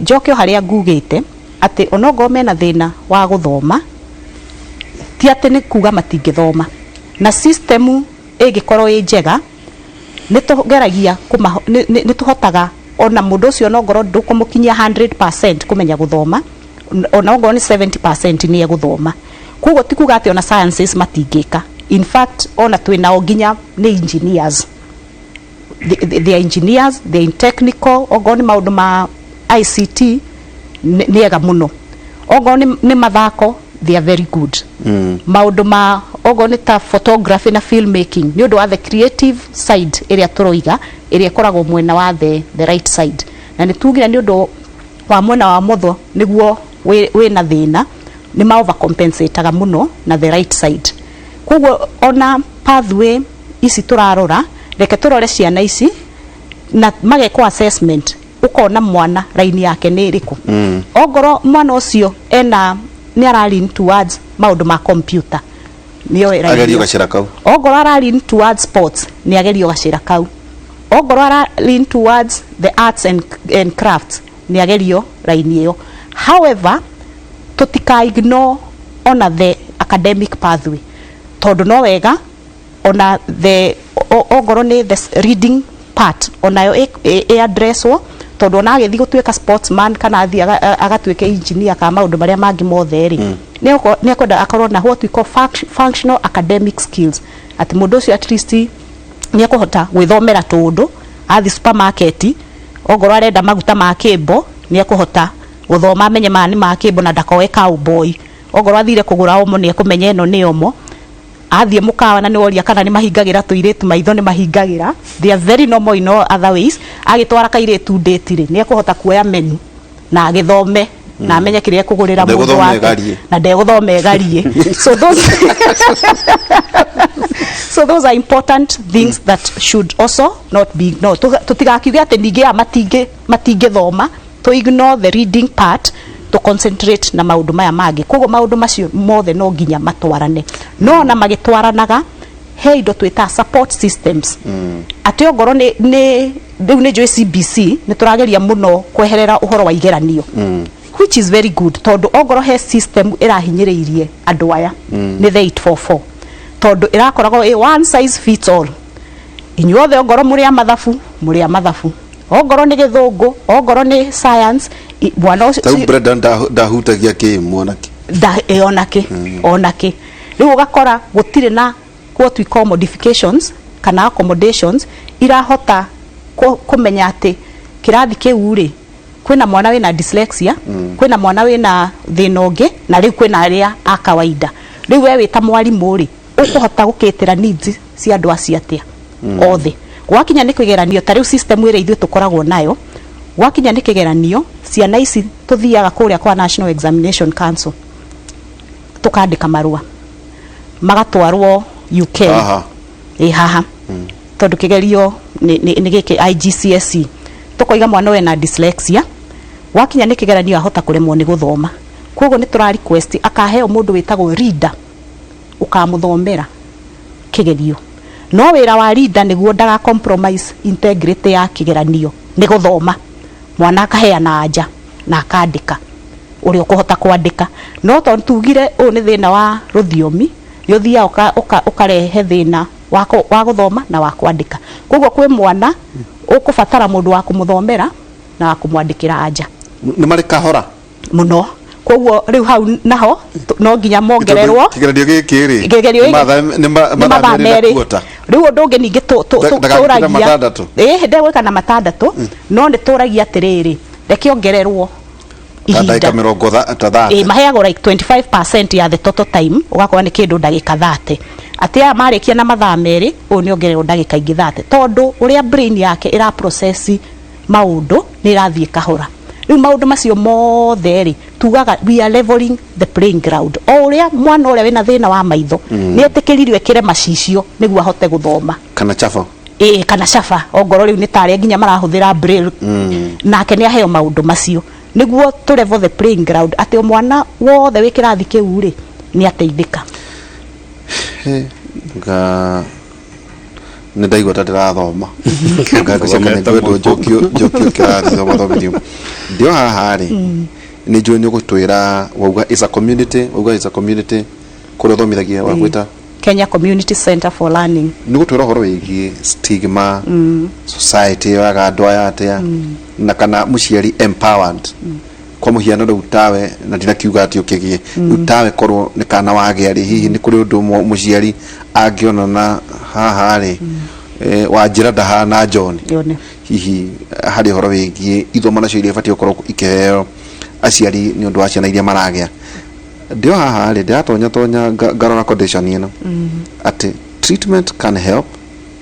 njokio harĩa ngugĩte atĩ onogo mena thĩna wa gũthoma ti atĩ nĩ kuga matingĩthoma na system ĩngĩkorwo ĩ njega nĩ tũgeragia nĩ tũhotaga ona mundu ucio no ngoro ndukumukinyia 100% kumenya guthoma ona ngoro ni 70% ni guthoma kugo tikuga ati ona sciences matingika in fact ona twinao nginya ni engineers they are engineers they in technical ogo ni maundu ma ICT ni ega muno ogo ni mathako they are very good maundu ma ogo ni ta photography na filmmaking ni undu wa the creative side area turoiga area koragwo mwena wa the right side na ni tugira ni undu wa mwena wa motho niguo we na thina ni ma overcompensateaga muno na the right side kugo ona pathway isi turarora reke turore ciana ici na mageko assessment ukona mwana raini yake ni iriku ogoro mwana ucio ni arali towards maundu ma computer niyo agerio gacira kau ogoro arali towards sports ni agerio gacira kau ogoro arali towards the arts and crafts ni agerio raini iyo however tutika ignore on the academic pathway tondu no wega ona the ogoro ni the reading part onayo addresswo tondu ona agethi gutuika sportsman kana athi agatuika engineer ka maundu maria mangi mothe ri ni akoda akorwo na what we call functional academic skills ati mundu ucio at least ni akohota gwithomera tundu athi supermarket ogoro arenda maguta ma kimbo ni akohota guthoma amenye mani ma kimbo na ndakoe cowboy ogoro athire kugura omo ni akumenya eno ni omo athie mukawa na ni woria kana ni mahingagira tuiretu maitho ni mahingagira they are very normal in all other ways agitwara kairetu date ri ni akuhota kuoya menu na agithome na amenye kiria kugurira mundu wake na ndeguthome garie so those are important things that should also not be ignored tutigakiuge ati ningi matinge thoma to ignore the reading part to concentrate na maundu maya magi kogo maundu macio mothe no nginya matwarane no na magitwaranaga he indo twita support systems ati ogoro ni joy CBC ni turageria muno kweherera uhoro wa igeranio which is very good tondu ogoro he system irahinyiriirie andu aya ni the 844 tondu irakoragwo one size fits all inyuothe ogoro muri amathabu ogoro ni githungu ogoro ni science bwana ucio Brenda ndahutagia ki mwanake onake riu ugakora gutire na what we call modifications kana accommodations irahota kumenya ati kirathi kiu ri kwina mwana wina dyslexia kwina mwana wina thinoge na riu kwina aria a kawaida riu we wita mwalimu ri ukuhota gukitira needs cia andu acia atia othe gwakinya ni kigeranio ta riu system ire ithu tukoragwo nayo gwakinya ni kigeranio ciana ici tuthiaga kuria kwa National Examination Council tukandika marua magatwarwo UK haha tondu kigerio ni giki IGCSE tukoiga mwana we na dyslexia gwakinya ni kigeranio ahota kuremwo ni guthoma koguo ni tura request akaheo mundu witagwo reader ukamuthomera kigerio no wira wa reader niguo ndaga compromise integrity ya kigeranio ni guthoma mwana akaheana anja na akandika uri ukuhota kwandika no tondu tugire u ni thina wa ruthiomi yothia ukarehe thina wa guthoma na wa kwandika koguo kwi mwana ukubatara mundu wa kumuthomera na wa kumwandikira anja ni mari kahora muno koguo riu hau naho no nginya mongererwo kigeranio giki ri ni mathaa meri riu ndungi ningi turagia ndegwika na matandatu no ni turagia atiriri reke ongererwo ihinda maheagwo like 25% ya the total time ugakorwa ni kindu ndagika 30 atia marikia na mathaa meri u ni ongererwo ndagika ingi 30 tondu uria brain yake ira process maundu ni irathie kahora riu maundu macio mothe ri tugaga we are leveling the playing ground o uria mwana uria wina thina wa maitho ni etikiririo ekire macicio niguo ahote guthoma kana chafa kana chafa ogoro riu ni tare nginya marahuthira braille nake ni aheo maundu macio niguo to level the playing ground ati mwana wothe wikirathi kiu ri ni ateithika ni ndaigua ta ndirathoma ngagusema ni ndu njokio kirathi thomithio ndio haha ri ni njui ni gutwira wauga is a community kuria thomithagia wa gwita Kenya Community Center for Learning. Nĩ gũtwĩra ũhoro wĩgiĩ stigma society ya andũ aya atia na kana mũciari empowered kwa mũhiano rĩu tawe na ndina kiuga atĩ ũkĩgie rĩu tawe korwo nĩ kana wagĩa rĩ hihi nĩ kũrĩ ũndũ mũciari angĩona na haha rĩ wa njĩra ndahana John hihi harĩ ũhoro wĩgiĩ ithomo nacio iria ibatie gũkorwo ikĩheo aciari nĩ ũndũ wa ciana iria maragĩa. Ndio haha rĩ ndiratonya ngarora condition ĩno atĩ treatment can help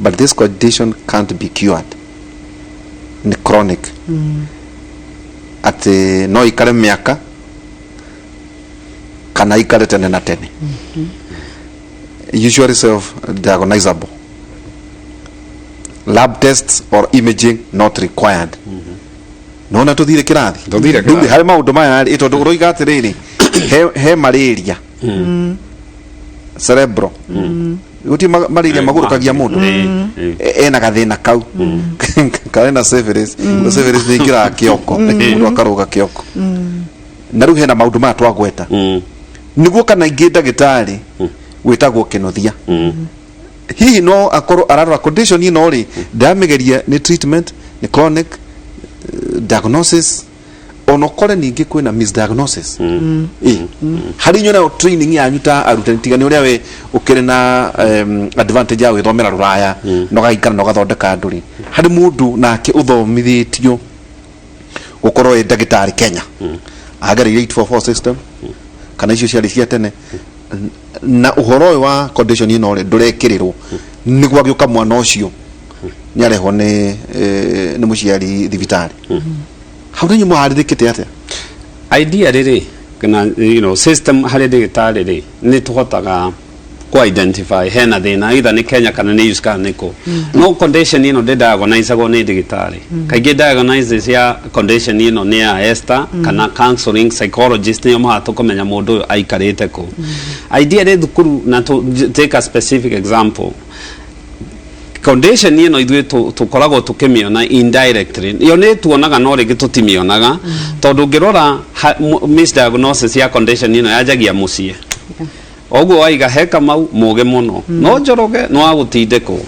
but this condition can't be cured, ni chronic ati no ikare miaka kana ikare tene na tene usually self diagnosable, lab tests or imaging not required. No na tuthire kirathi nduthi hari maundu maya itondu uroiga atiriri he malaria cerebral uti malaria magurukagia mundu ena gathina kau kana syphilis syphilis ni ngira kioko mundu akaruga kioko na riu hena maundu maya twagweta niguo kana ingi ndagitari witagwo kinothia hihi no akorwo ararora condition ino ri ndamigeria ni treatment ni chronic diagnosis ono kore ningi kwina misdiagnosis hari nyona training yanyu ta arutani tigani uria we ukire na advantage ya withomera ruraya no gaikara no gathondeka nduri hari mundu nake uthomithitio gukorwo e ndagitari Kenya agari 844 system kana icio ciari cia tene na uhoro wa condition ino ri ndurekirirwo niguo agiuka mwana ucio ni areho ni muciari thibitari how do you muharithikite atia idea riri kana system hari digitari ri ni tuhotaga ku identify hena thina either ni Kenya kana ni use kana niko no condition de diagnose go ni digitari kaige diagnosis ya condition ni ya Esther kana counseling psychologist ni mahato kumenya mundu aikarite ko idea ri thukuru na to take a specific example condition ithuĩ tukoragwo tukimiona indirectly iyo ni tuonaga no rigi tutimionaga tondu ngirora misdiagnosis ya condition yajagia mucie oguo waiga heka mau muge muno no njoroge no agutindeko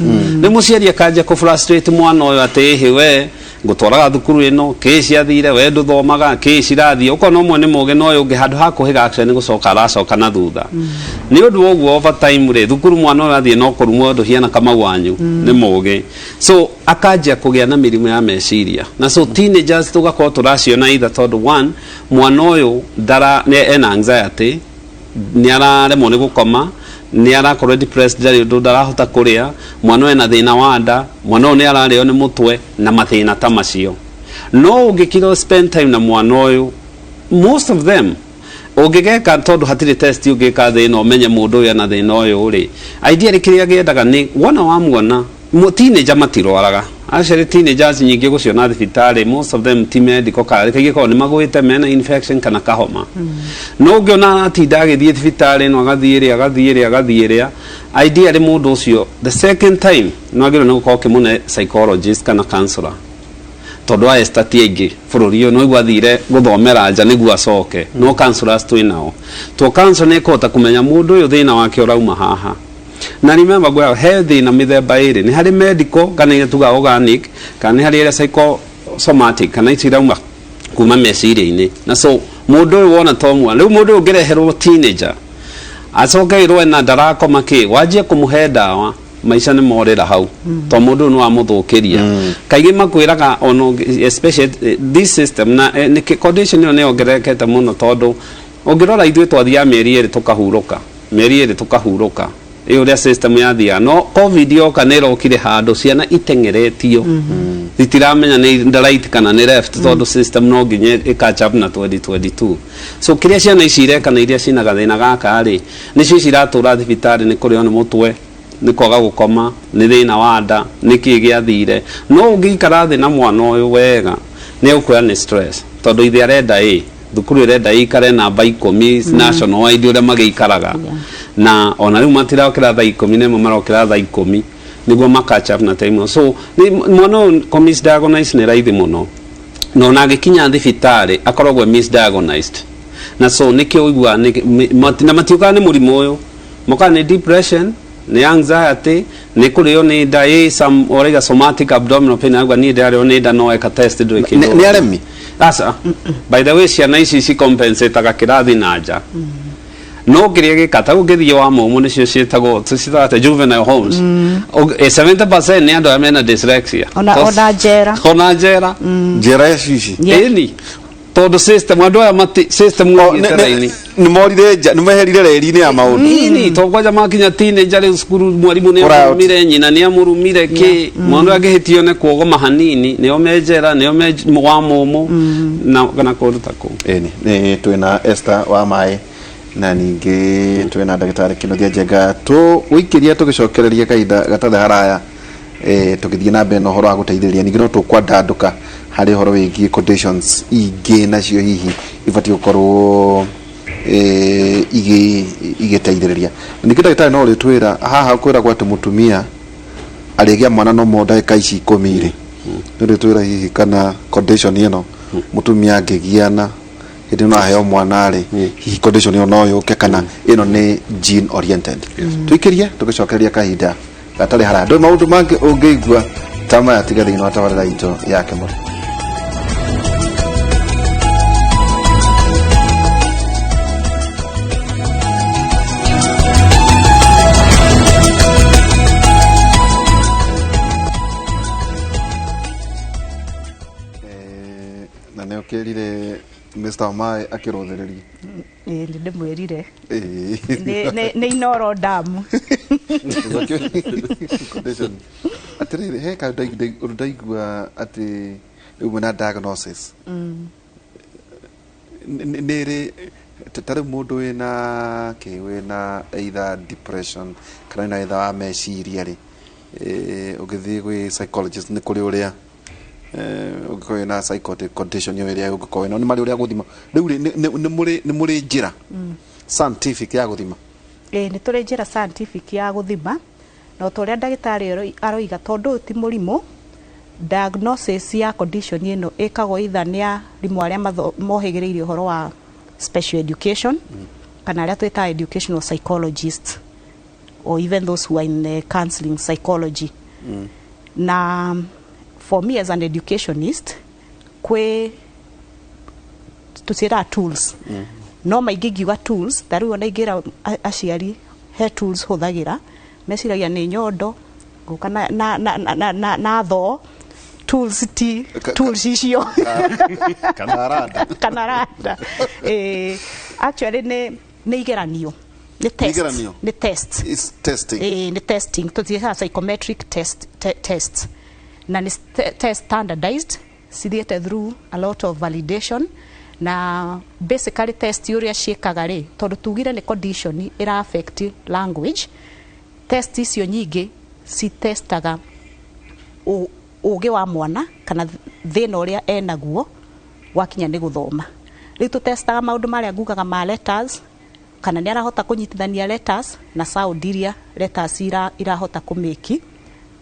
ni muciari akaja ku frustrate mwana uyu ati hiwe ngutwaraga thukuru ino kesi athire we nduthomaga kesi rathi ukono mwene muge no uyu handu hakuhiga action ni gucoka aracoka na thutha ni undu oguo over time ri thukuru mwana uyu athie no kurumwo ndu hiana kama wanyu ni muge so akaja kugia na mirimu ya meciria na so teenagers tugakorwo turaciona either tondu one mwana uyu ndara ena anxiety ni araremwo ni gukoma ni arakorwo depressed ndari ndu ndarahota kuria mwana ena thina wa nda mwana ni arareo ni mutwe na mathina ta macio no ungikiro spend time na mwana uyu most of them ungigeka tondu hatiri test ungika thina umenye mundu uyu na thina uyu ri idea rikiria giendaga ni wona wa muona teenager matirwaraga actually teenagers nyingi guciona thibitari most of them medical care kaigiko ni magwite mena infection kana kahoma no ngiona atinda agithie thibitari no agathiire idea ri mundu ucio the second time no agiro no gukorwo kimune psychologist kana counselor tondu wa estati ingi bururi no igwathire guthomera nja niguo acoke no counselors twinao to counsel ne kota kumenya mundu uyu thina wake urauma haha na remember gwa healthy na mithemba iri ni hari medical kana ile tuga organic kana hari ile psychosomatic kana itirauma kuma meciria-ini na so mundu uyu wona tomwa riu mundu ungireherwo teenager acokeirwo na ndarakoma ki wajie kumuhe dawa maisha ni morera hau to mundu no amuthukiria kaigi makwiraga ono especially this system na ni condition ne ongerekete muno tondu ungirora ithuĩ twathia mĩeri ĩrĩ tukahuruka iyo ria system ya thia no covid yoka ne rokire handu ciana itengeretio zitiramenya ni right kana ni left tondu system no nginye catch up na 2022 so kiria ciana icire kana iria cina gathina gaka ri ni cio ciratura thibitari ni kurio ni mutwe ni kwaga gukoma ni thina wa nda ni kigia thire no ungikara thi na mwana uyu wega ni ukuya ni stress tondu ithe arenda thukuru irenda ikare na 10 national wide uria magiikaraga na ona riu matira okira tha 10 nemo marokira tha 10 niguo makacha na time so ni mwana misdiagnosed ni raithi muno no na gikinya thibitari akoragwo misdiagnosed na so nikio igwa na matiuka ni murimu uyu muka ni depression ni anxiety ni kurio ni nda some orega somatic abdominal pain agwa ni nda rio ni nda no eka test do ikindo ni aremi asa by the way ciana ici ci compensate ga kirathi na nja no kiria gikata gukithio wa mumu nicio cietagwo tucithate juvenile homes 70% ni andu amena dyslexia ona njera njera ya cici ni todo system andu aya mati system ni morire ni meherire reri ni ya maundu ni to kwaja makinya teenager le skuru mwalimu ne murumire nyina ni amurumire ki mwandu agehitio ne kuogoma hanini ni omejera ni wa mumu na kana kuruta ku ni twina Esther wa mai na ningi twina ndagitari Kinothia Njenga tu wikiria tugicokereria kaida gatathe haraya tukithie na mbere no horo wa guteithĩrĩria ningi no tukwandanduka hari horo wigi conditions ingi nacio hihi ibati gukorwo igiteithĩrĩria ningi ndagitari no ritwira haha kwira kwa mutumia aligia mwana no mo ndagika ici 10 ri no ritwira hihi kana condition ino mutumia angigiana hindi no aheo mwana ri hihi condition ino no yuke kana ino ni gene oriented twikirie tugicokereria kahinda gatari hara ndo maundu mangi ungeigua tama yatiga thĩinĩ wa tabarĩra itũ ya Kemũrĩ. Na nĩ ũkĩrire Mr. Omai akĩrũthĩrĩria nĩ ndĩmwĩrire nĩ inoro damu atiriri he ka ndaigua ati umwe na diagnosis nere tare mundu wina wina either depression kana na either wa meciria ri ugithii gwi psychologist ni kuri uria ugikorwo na psychotic condition yo iria ugikorwo no ni mari uria guthima riu ni muri njira scientific ya guthima ni turi njira scientific ya guthima no toria ndagitari aroiga tondu ti murimu diagnosis ya condition ino ikagwo either ni arimu aria mohigiriire horo wa special education kana aria twita educational psychologist or even those who are in counseling psychology na for me as an educationist kwe tucira tools no maigigiwa tools tariu ona igira aciari he tools huthagira meciragia ni nyondo gukana na tho tools ti tools icio kanarada actually ni igeranio ni test is testing ni testing tucira psychometric test na ni test standardized sithiete through a lot of validation na basically test uria ciekaga ri tondu tugire ni condition ira affect language test icio nyingi si testaga uge wa mwana kana thina uria enaguo wakinya ni guthoma riu tu testaga maundu maria ngugaga ma letters kana ni arahota kunyitithania letters na sound iria letters irahota kumeki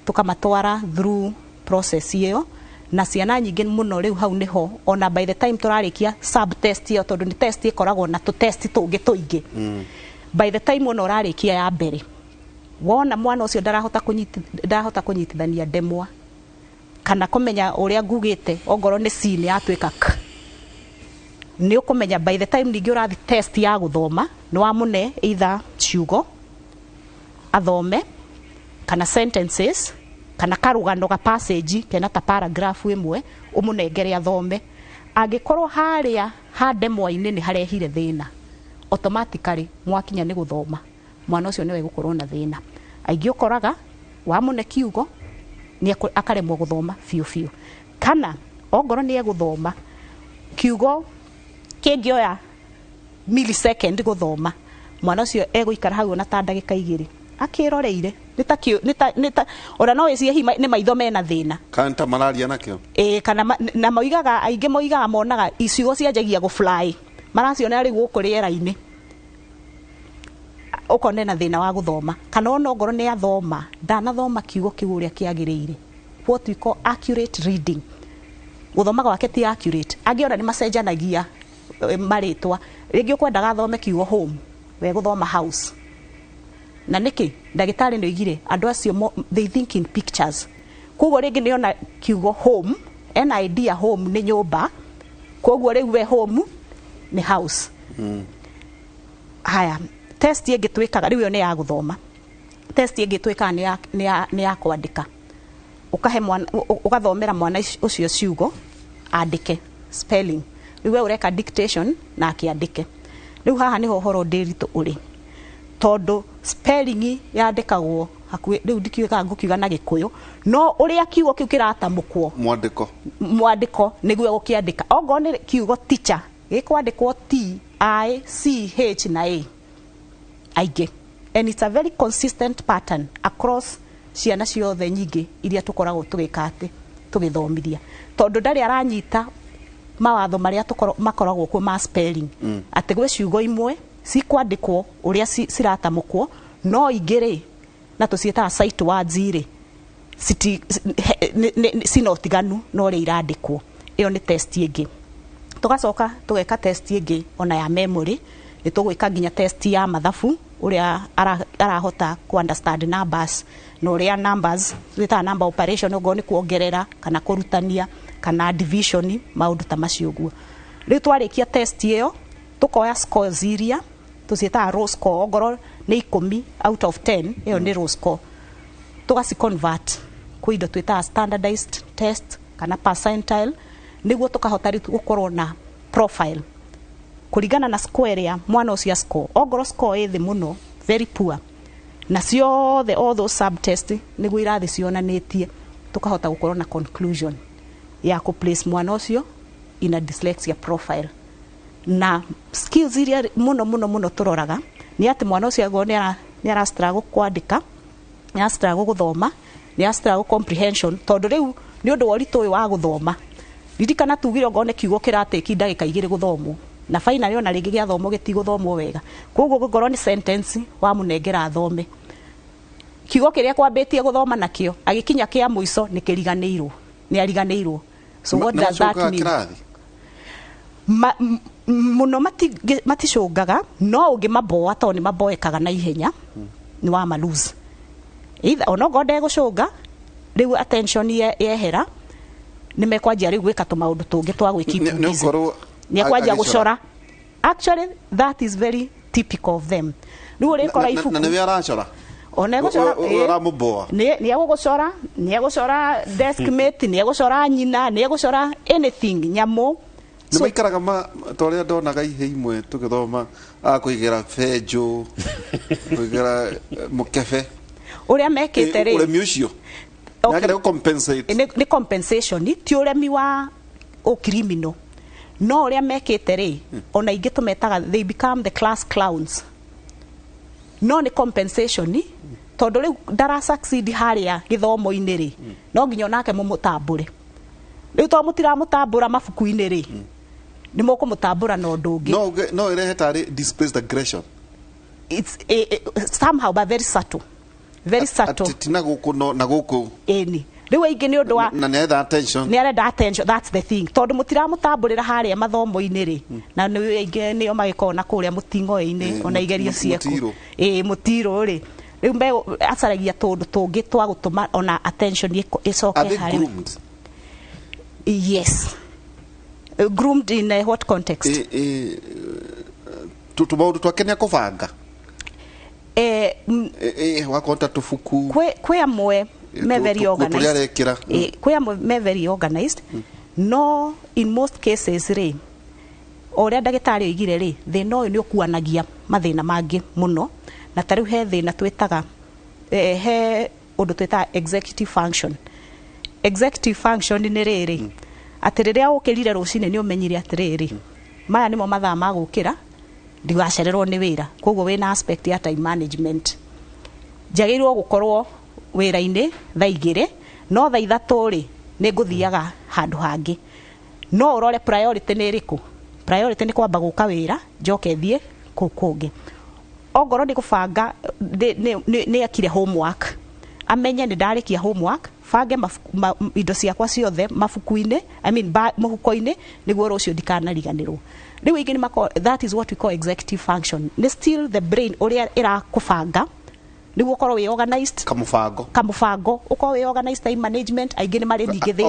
tukamatwara through process iyo na ciana nyingi muno riu hau niho ona by the time turarikia sub test iyo tondu ni test ikoragwo na tu test tungi tuingi by the time ona urarikia ya mbere wona mwana ucio ndarahota kunyitithania ndemwa kana kumenya uria ngugite ongoro ni c ni atwika k ni ukumenya by the time ningi urathi test ya guthoma ni wa mune either ciugo athome kana sentences kana karugano ga passage kena ta paragraph imwe umunengere athome angikorwo haria ha ndemwa-ini ni harehire thina automatically mwakinya ni guthoma mwana ucio niwe gukorwo na thina aingi ukoraga wa mune kiugo ni akaremwo guthoma fiu kana ongoro ni eguthoma kiugo kingioya millisecond guthoma mwana ucio eguikara hau na ta ndagika 2 akiroreire nita ora no eci hi ni maitho mena thina kanta malaria nakio kana na moigaga aingi moigaga monaga icigo cianjagia gu fly maraciona ri guku riera-ini ukone na thina wa guthoma kana ona ngoro ni athoma ndanathoma kiugo kiu uria kiagiriire what we call accurate reading guthoma gwake ti accurate angiona ni macenjanagia maritwa ringi ukwendaga thome kiugo home we guthoma house na niki ndagitari no igire andu acio they think in pictures. Koguo ringi ni ona kiugo home, an idea home ni nyumba, koguo riu we home ni house. Haya, test yengi twikaga riu yo ni ya guthoma. Test yengi twikaga ni ya kwandika. Ukahe mwana ugathomera mwana ucio ciugo andike spelling. Riu we ureka dictation na akiandike. Riu haha niho horo ndiritu uri. Tondu spelling yandikagwo hakuhi riu ndikiuga ngukiuga na Gikuyu, no uria kiugo kiu kiratamukwo mwandiko niguo gukiandika. Ongo ni kiugo teacher gikwandikwo TICH na A aige, and it's a very consistent pattern across ciana ciothe nyingi iria tukoragwo tugika ati tugithomithia, tondu ndari aranyita mawatho maria makoragwo kuo ma spelling ati gwe ciugo imwe cikwandikwo uria ciratamukwo, no igiri na tucieta sight words iri sino tiganu no ri irandikwo. Iyo ni test yengi. Tugacoka tugeka test yengi ona ya memory, ni tugwika nginya test ya mathabu uria arahota ku understand numbers, no ria numbers wita number operation ogo ni kuongerera kana kurutania kana division, maundu ta macio guo. Riu twarikia test iyo tukoya scores iria tucieta raw score, ogoro ni 10 out of 10, iyo ni raw score. Tugasi convert ku indo twita standardized test kana percentile, niguo tukahota ritu gukorwo na profile kuringana na score ya mwana ucio score. Ogoro score ithi muno very poor, na ciothe all those sub test niguo irathi cionanitie, tukahota gukorwo na conclusion ya ku place mwana ucio in a dyslexia profile. Na skills iria muno turoraga ni ati mwana ucio ago ni ara struggle kwandika, ni ara struggle guthoma, ni ara struggle comprehension, tondu riu ni undu woritu uyu wa guthoma. Ririkana tugire ngone kiugo kirateki ndagika igiri guthomwo, na finally ona ringi gia thomo gitiguthomwo wega. Koguo gukoro ni sentence wa munengera thome, kiugo kiria kwambitie guthoma nakio agikinya kia muico ni kiriganirwo, ni ariganirwo. So what does that mean? Muno maticungaga, no ungi maboa to ni maboekaga na ihenya ni wa malose. Either ono gode gucunga riu attention yehera ni mekwanjia riu gwika tumaundu tungi twa gwikipia ni kwanjia gucora. Actually that is very typical of them. Riu rikora ifuku na ni aracora ona gucora ramuboa ni agucora desk mate, ni agucora nyina, ni agucora anything nyamu. Ni maikaraga toria ndonaga ihe imwe tugithoma akuigera benjo kuigera mukebe uria mekite ri uremi ucio nagere compensate ni compensation ti uremi wa criminal, no uria mekite ri ona ingi tumetaga they become the class clowns, no ni compensation tondu riu ndara succeed haria githomo-ini ri no nginya nake mumutambure. Riu to mutira mutambura mabuku-ini ri ni moko mutambura no ndungi no irehe tari displaced aggression. It's somehow but very subtle, very subtle. Tina guku no na guku eni riu ingi ni undu wa na ni arenda attention, that's the thing. Tondu mutira mutamburira haria mathomo-ini ri na ni ingi ni o magikona kuria mutingo-ini ona igerio cieku mutiro ri riu mbe acaragia tundu tungi twa gutuma ona attention icoke haria. Yes. Groomed in what context? Tumaundu twakenia kubanga wakonta tufuku kwe amwe me very organized, kwe amwe me very organized, no in most cases ri oria ndagitari oigire ri thina uyu ni ukuanagia mathina mangi muno, na tariu he thina twitaga he undu twita executive function. Executive function ni riri ati riria ukirire rucine ni umenyire atiriri maya nimo mathaa ma gukira ndigacererwo ni wira, koguo wina aspect ya time management. Njagirwo gukorwo wira-ini thaa igiri, no thaa ithatu ri ni nguthiaga handu hangi, no urore priority ni iriku. Priority ni kwamba guka wira njoke thie kukungi. Ogoro ni kubanga ni akire homework, amenye ni ndarikia homework, fange indo ciakwa ciothe mabuku-ini, I mean muhuko-ini niguo rucio ndikanariganirwo. Riu ingi ni that is what we call executive function. Ni still the brain uria irakubanga niguo ukorwo wi organized kamubango ukorwo wi organized time management aingi ni mari ningi thina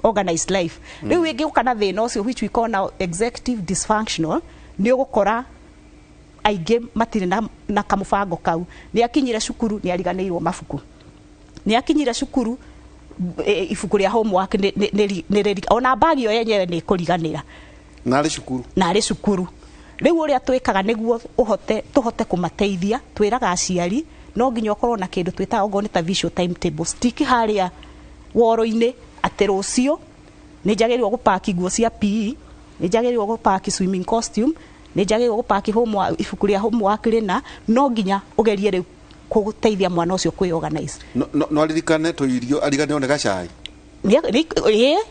organized life riu wingi ukana thina ucio which we call now executive dysfunctional ni ugukora aingi matire na kamubango kau ni akinyire cukuru ni ariganirwo mabuku ni akinyire cukuru ibuku ria homework ni ona bagi yo yenyewe ni kuriganira na ari cukuru riu uria twikaga niguo tuhote kumateithia twiraga aciari no nginya ukorwo na kindu twita ogo ni ta visual timetable stick haria woro-ini ati rucio ni njagirwo gupaki nguo cia PE ni njagirwo gupaki swimming costume ni njagirwo gupaki homework ibuku ria homework rina no nginya ugerie riu kuguteithia mwana ucio kwi organize no aririkane to irio arigane one gacai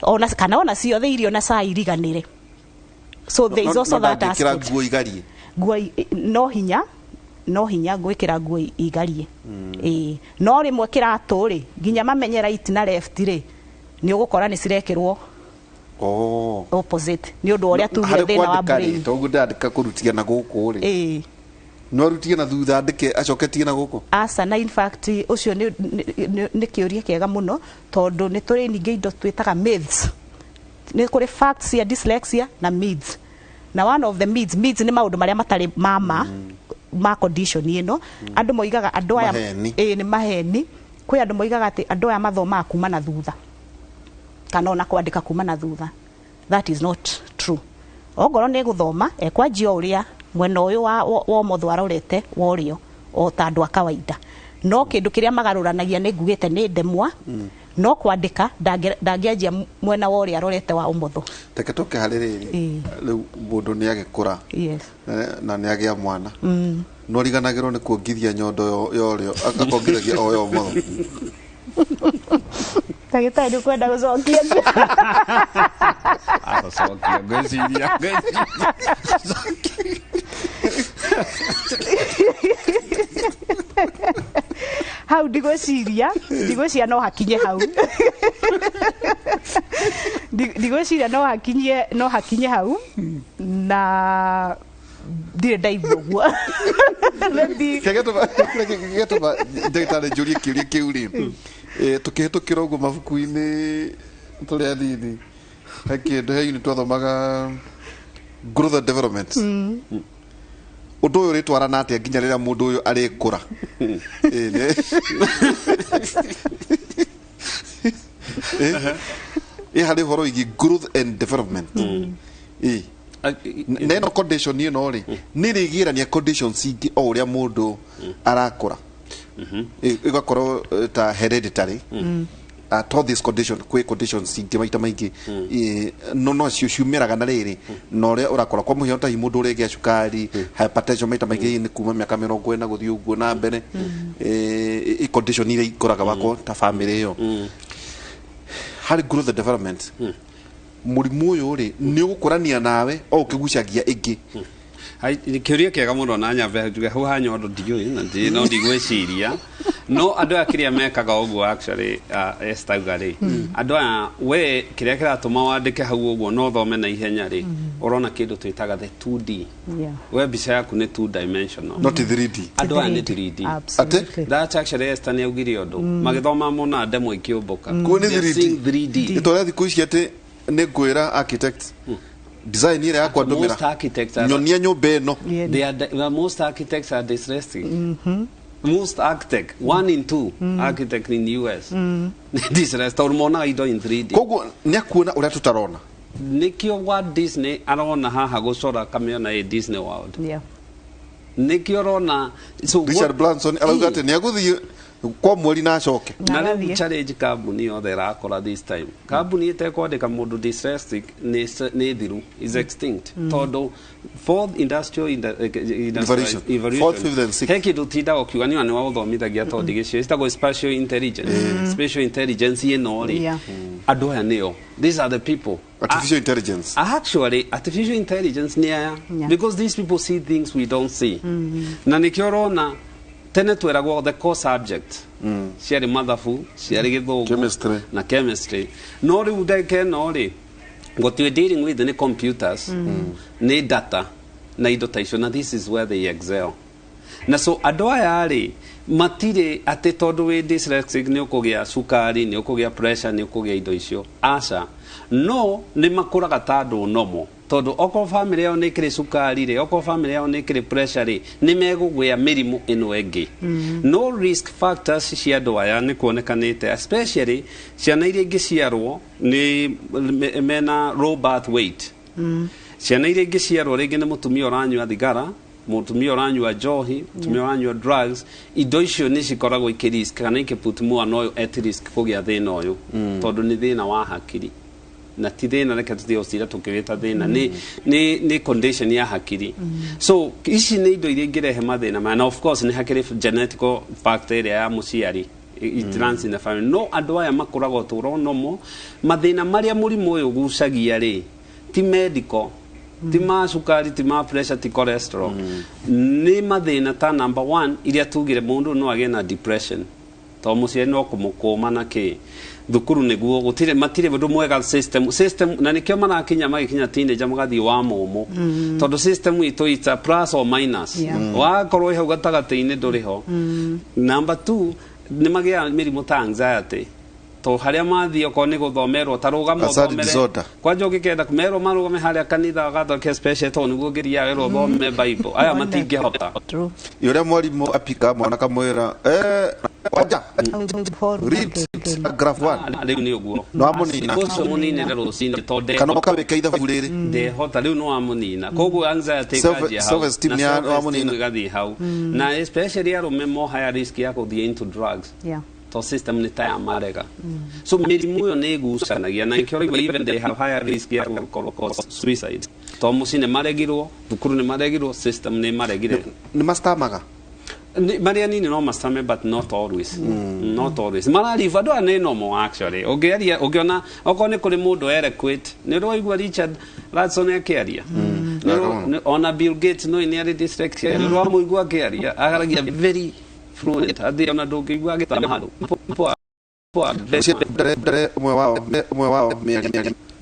ona kana ona ciothe irio na cai iriganire so there is also that aspect nguo igarie no hinya gwikira nguo igarie no rimwe kiratu ri nginya mamenye right na left ri ni ugukora ni cirekirwo opposite ni undu uria tuge thina wa brain to ngudandika kurutia na guku ri no rutie na thutha ndike acoketie na guku asa na in fact ucio ni kiuria kiega muno tondu ni turi ninge indo twitaga myths ni kuri facts ya dyslexia na myths na one of the myths ni maundu maria matari mama ma condition ino andu moigaga andu aya ni maheni kwi andu moigaga ati andu aya mathoma kuma na thutha kana ona kwandika kuma na thutha that is not true ogoro ni guthoma ekwanjia uria mwena uyu wa motho arorete worio o ta andu a kawaida no kindu kiria magaruranagia ni ngugite ni ndemwa no kwandika ndangianjia mwena wa uria arorete wa umotho teke toke haririri riu mundu ni agikura na ni agia mwana no riganagirwo ni kuongithia nyondo yorio akongithagia o yo motho tagitari kwenda gucokia asokia gweciria hau ndigwiciria no hakinye hau ndigwiciria no hakinye hau na ndire ndaigua guo kegetuma ndagitari njurie kiuria kiu ri tukihitukira uguo mabuku-ini turi anini he kindu he unit twathomaga growth and development undu uyu ritwarana atia nginya riria mundu uyu arikura hari horo igi growth and development neno condition ino ri ni rigirania conditions ingi o uria mundu arakura igakorwo ta hereditary to this condition kwi conditions ingi maita maingi no ciumiraga na riri no uria urakora kwa muhiano ta mundu uregia cukari hypertension maita maingi ni kuma miaka 40 guthii uguo na mbere condition ile ikoraga wako ta family yo hari growth and development murimu uyu ri ni ugukurania nawe o ukigucagia ingi kiuria kiega muno na nyambe njuge hu ha nyondo ndiui na no ndigwiciria no andu akiria mekaga uguo actually estauga ri andu we kiria kiratuma wandike hau uguo no thome na ihenya ri urona kindu twitaga the 2D we bica yaku ni 2 dimensional not 3D andu ni 3D that actually Esther ni augire undu magithoma muna demo ikiumbuka ku ni 3D itoria thiku ici ati ni gwira architect design ile yako ndomira nyonia nyumba ino most architects are dyslexic most architect 1 in 2 architect in the US dyslexic hormona ido in 3D koguo ni akuona uria tutarona nikio wa Disney arona haha gucora kamiona Disney World nikio rona so Richard Branson arauga ati ni aguthii kwa mweri na acoke na riu challenge kambuni yothe irakora this time kambuni itekwandika mundu dyslexic ni thiru is extinct tondu fourth industrial fourth, fifth and sixth heki dutinda okiuga ni wa uthomithagia tondu gicio itago spatial intelligence spatial intelligence ri andu aya nio these are the people artificial intelligence actually artificial intelligence ni aya because these people see things we don't see na nikiorona tene tweragwo the core subject ciari mathabu ciari githungu na chemistry no riu ndeke no ri what we dealing with ni computers ni data na indo ta icio na this is where they excel na so andå aya rä matirä atä tondå wä dyslexic nä å kå gä a cukari nä å kå gä a pressure nä å kå gä a indo icio aca no nä makå raga ta andå nomo tondå okorwo bamĩrĩ yao nä kä rä cukari rä okorwo bamĩrĩ yao nä kä rä pressure rä nä megå gwä a mä rimå ä no ĩngĩ no risk factors cia andå aya nä kuonekanä te especially ciana iria ingä ciarwo nä mena low birth weight ciana iria ingä ciarwo rĩngĩ nĩ mũtumia ũranyua thigara mũtumia ũranyua njohi mũtumia ũranyua drugs indo icio nĩ cikoragwo ikĩrisk kana ikĩput mwana ũyũ at risk kũgĩa thĩna ũyũ tondũ nĩ thĩna wa hakiri na ti thĩna reke tũthiĩ ũcira tũkĩwĩta thĩna nĩ condition ya hakiri so ici nĩ indo iria ingĩrehe mathĩna maya na of course nĩ hakĩrĩ genetical factor ĩrĩa ya mũciari trans in the family no andũ aya makũraga ũtũũro nomo mathĩna marĩa mũrimũ ũyũ ũgucagia rĩ ti medical ti ma cukari ti ma pressure ti cholesterol nĩ mathĩna ta number 1 iria tugire mũndũ no agĩe na depression to mũciari no kũmũkũma na kĩ thukuru nĩguo gũtirĩ matirĩ ũndũ mwega system na nĩkĩo marakinya magĩkinya teenager magathiĩ wa mũmũ tondũ system itũ it's a plus or minus wakorwo hau gatagatĩ-inĩ ndũrĩ ho number 2 nĩ magĩaga mĩrimũ ta anxiety to haria mathi okorwo nĩ gũthomerwo ta rũgama ũthomere kwanja ũngĩkenda kũmerwo marũgame harĩa kanitha gathondeke special to nĩguo ngĩriagerwo thome Bible aya matingĩhota ũrĩa mwarimũ apika mwana kamwĩra kwanja read graph 1 rĩu nĩ ũguo no amũnina ũcio mũninĩre rũcinĩ tondũ kana ũkawĩka ithabu rĩrĩ ndehota rĩu no amũnina koguo anxiety kanjia hau na self-esteem gathiĩ hau na especially arũme mo higher risk ya gũthiĩ into drugs to system nĩ ta ya marega so mĩrimũ ĩyo nĩ ĩgucanagia na nĩkĩo rĩu even they have higher risk ya gũkorwo suicide to mũciĩ nĩ maregirwo thukuru nĩ maregirwo system nĩ maregire nĩ mastamaga Maria nini no mastame but not always not always marariva ndo ane normal actually ũngĩaria ũngĩona okorwo nĩ kũrĩ mũndũ eloquent nĩ rwaigua Richard Branson akĩaria ona Bill Gates no nĩ arĩ dyslexia nĩ rwamũigua akĩaria agaragia very fluent athi ona ndũngĩigua agĩtama handũ umwe wao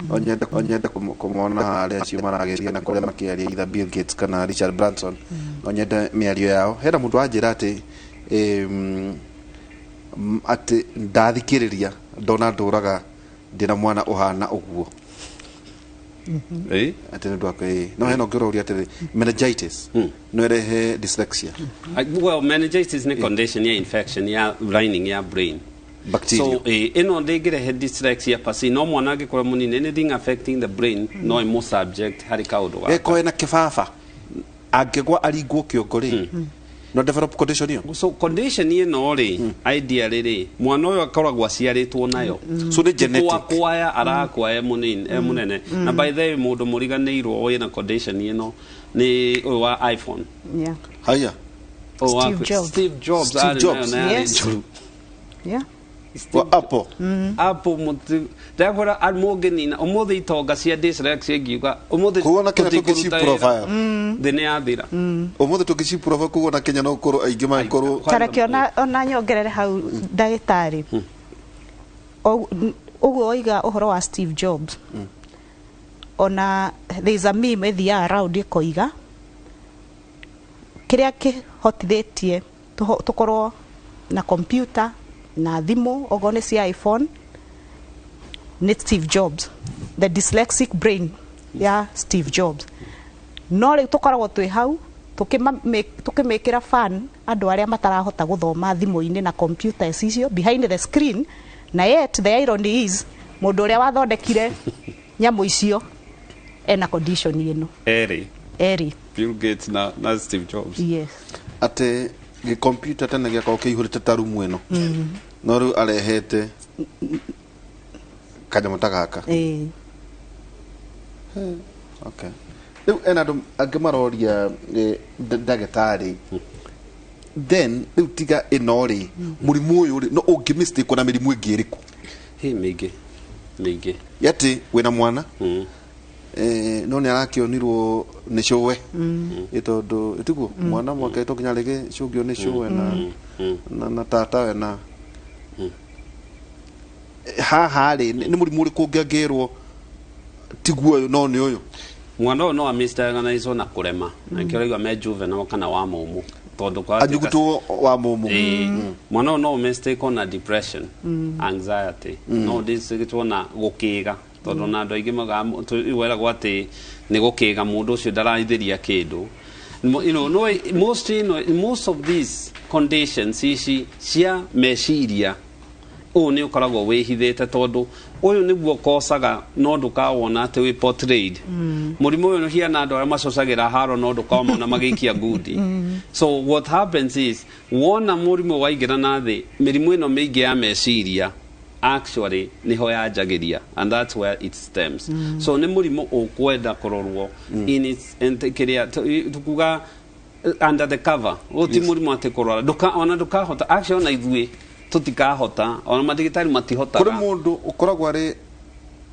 onyenda kumwona harĩa acio marageria na kũrĩa makĩaria either Bill Gates kana Richard Branson onyenda mĩario yao hena mũndũ wanjĩra atĩ ndathikĩrĩria ndona ndũraga ndĩna mwana ũhana ũguo atĩ nĩ ndwakĩ no hena ũngĩũria atĩrĩ meningitis no ĩrehe dyslexia well meningitis nĩ condition ya infection ya lining ya brain bacteria so ino ndĩngĩrehe dyslexia pasi no mwana angĩkorwo mũnini anything affecting the brain no ĩmũ subject harĩ kaũndũ gaka eko na kĩbaba angĩgwa aringwo kĩongo rĩ no develop condition ĩyo so condition ĩno rĩ ideally rĩ mwana ũyũ akoragwo aciarĩtwo nayo so nĩ genetic kwaya arakwaya mũnene na by the way mũndũ mũriganĩirwo ũyũ na condition ĩno nĩ ũyũ wa iPhone haya Steve Jobs yeah Apple Apple mutu ndakora almogenina umuthi itonga cia dyslexia ngiuga umuthi kuona Kenya tũkĩci profile thĩnĩ ya thira umuthi tũkĩci profile kuona Kenya no korwo aingĩ makorwo tareke ona nyongerere hau ndagĩtarĩ ũguo oiga ũhoro wa Steve Jobs ona there is a meme ĩthiaga around ĩkoiga kĩrĩa kĩhotithĩtie tũkorwo na computer na thimũ ogo nĩ cia iPhone nĩ Steve Jobs the dyslexic brain ya Steve Jobs no rĩu tũkoragwo twĩ hau tũkĩmĩkĩra fan andũ arĩa matarahota gũthoma thimũ-inĩ na computers icio behind the screen na yet the irony is mũndũ ũrĩa wathondekire nyamũ icio ena condition ĩno eri Bill Gates na Steve Jobs yes atĩ gĩkompiuta tene gĩakorwo kĩihũrĩte ta rumu ĩno no rĩu arehete kanyamũ ta gaka okay rĩu ena andũ angĩ maroria ndagĩtarĩ then rĩu tiga ĩno rĩ mũrimũ ũyũ rĩ no ũngĩ mistake na mĩrimũ ĩngĩ ĩrĩkũ mĩingĩ yatĩ wĩna mwana no nĩ arakĩonirwo nĩ cũwe tondũ ĩtiguo mwana mwaka ĩtũkinya rĩngĩ cũngio nĩ cũwe na tatawe na haha rĩ nĩ mũrimũ ũrĩkũ ũngĩangĩrwo tiguo ũyũ no nĩ ũyũ mwana ũyũ no amisdiagnosed na kũrema na kĩo rĩgua me juvenile kana wa mũmũ tondu kwa anyuguto wa mumu mwana no mistake on depression anxiety no this gitona gukiga tondu na andu aingi maga wera gwati ni gukiga mundu ucio ndaraithiria kindu no most of these conditions ici cia meciria ni ukoragwo wihithite tondu uyu niguo kosaga no ndukawona ati wi portrayed murimu uyu hiana andu aria macocagira haro no ndukawona magikia ngudi so what happens is wona murimu waingira na thi mirimu ino mingi ya meciria actually niho yanjagiria and that's where it stems so ni murimu ukwenda kurorwo in its kiria tukuga under the cover uti murimu ati kurora ona ndukahota actually na ithui tutikahota ona madigitari matihota kuri mundu ukoragwo ari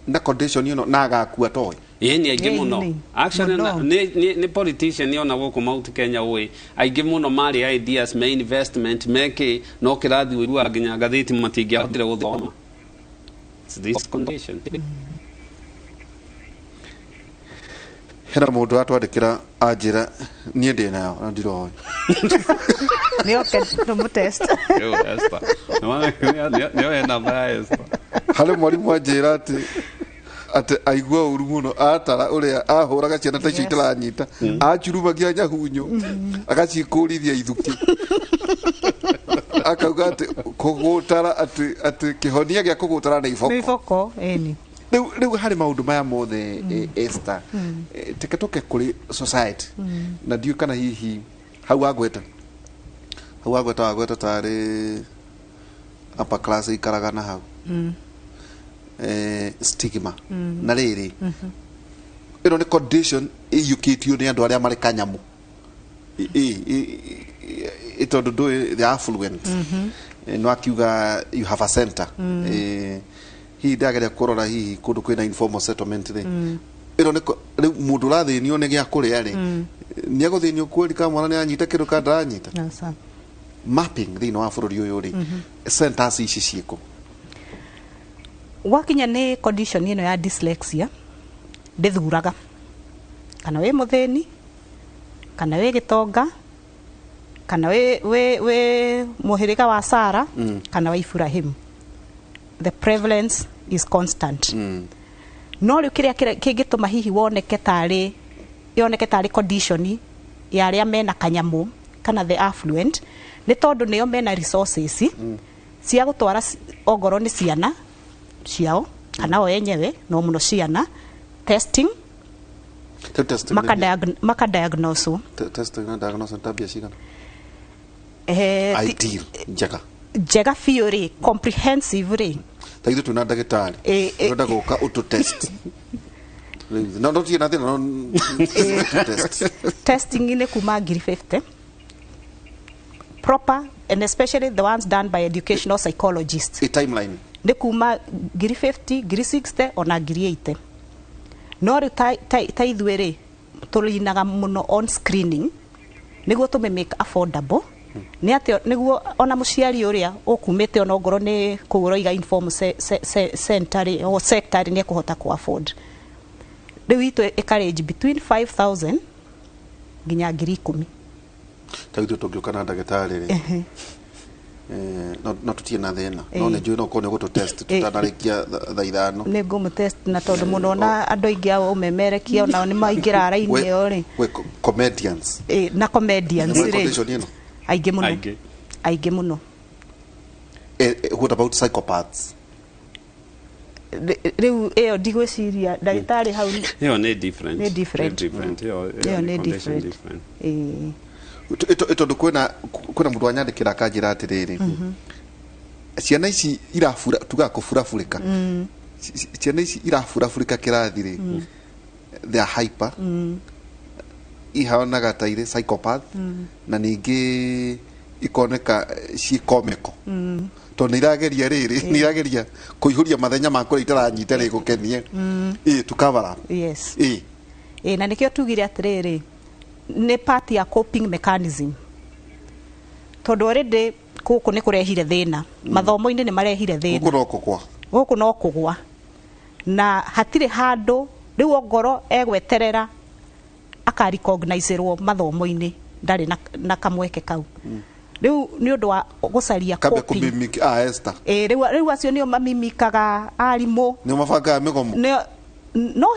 na condition ino na agakua toy ni aingi muno actually ni politician yona goko mauti Kenya we aingi muno mari ideas me investment meke no kirathi wiru aginya gatheti matingihotire guthoma this condition hena mundu atwandikira anjira nie ndi nayo na ndiroy ni okay no mu test yo esta no ena bias hale mwalimu anjira ati aigua uru muno atara uria ahuraga ciana ta icio itaranyita acurumagia nyahunyo agacikũrithia ithuki akauga ati kũgũtara ati kihonia gĩa kũgũtara nĩ iboko eni riu hari maundu maya mothe Esther teketoke kuri society na ndiu kana hihi hau agweta tari apa class ikaraga na hau stigma na riri ino ni condition iyukitio ni andu aria mari kanyamu itondo do the affluent no akiuga you have a center hi ndageria kurora hihi kundu kwina informal settlement ri ino ni mundu rathinio ni gia kuria ri ni aguthinio kweri ka mwana ni anyita kindu ka ndaranyita mapping thini wa bururi uyu ri centers ici ciiko wakinya ni condition ino ya dyslexia ndithuraga kana we muthini kana we gitonga kana we muhiriga wa Sara kana wa Ibrahim the prevalence is constant no riu kiria kingituma hihi yoneke tari condition ya aria mena kanyamu kana the affluent ni tondu nio mena resources cia gutwara ogoro ni ciana ciao kana o yenyewe no muno ciana testing maka diagnose testing na diagnose tabia cigana ideal jega theory comprehensive ri taithu tuna ndagitari nda guka utu test no tina no testing ine kuma 50 proper and especially the ones done by educational psychologists a timeline ne kuma 50 60 ona 80 no ri taithwere tulinaga muno on screening niguo tume make affordable ni atio niguo ona muciari uria ukumite ona ngoro ni kuroiga informal center o sector ni kuhota ku afford riu itu encourage between 5,000 nginya 10,000 taithu tungiukana ndagitari ri no tutie na thina no ne juno ko ne go test tutanarikia thaithano ne go mu test na tondu muno na andu aingi ao memerekia ona ni maingira araini yo ri comedians na comedians ri aingi muno what about psychopaths riu eyo ndigwiciria ndagitari hau yo ne different yo ne different ito kwena mundu anyandikira kanjira atiriri ciana ici irafura tugakufurafurika ciana ici irafurafurika kirathiri they are hyper ihaonaga taire psychopath na ningi ikoneka ci comical to nirageria riri nirageria kuihuria mathenya makwa itaranyita ri gukenie tukavara yes na nikio tugire atiriri ne part ya coping mechanism tondu already kuku ni kurehire thina mathomo-ini ni marehire thina guku no kugwa na hatire handu riu ngoro egweterera aka recognizeerwo mathomo-ini ndari na kamweke kau riu ni undu wa gucaria kabe kumimiki Esther riu acio nio mamimikaga arimu ni mabanga migomo no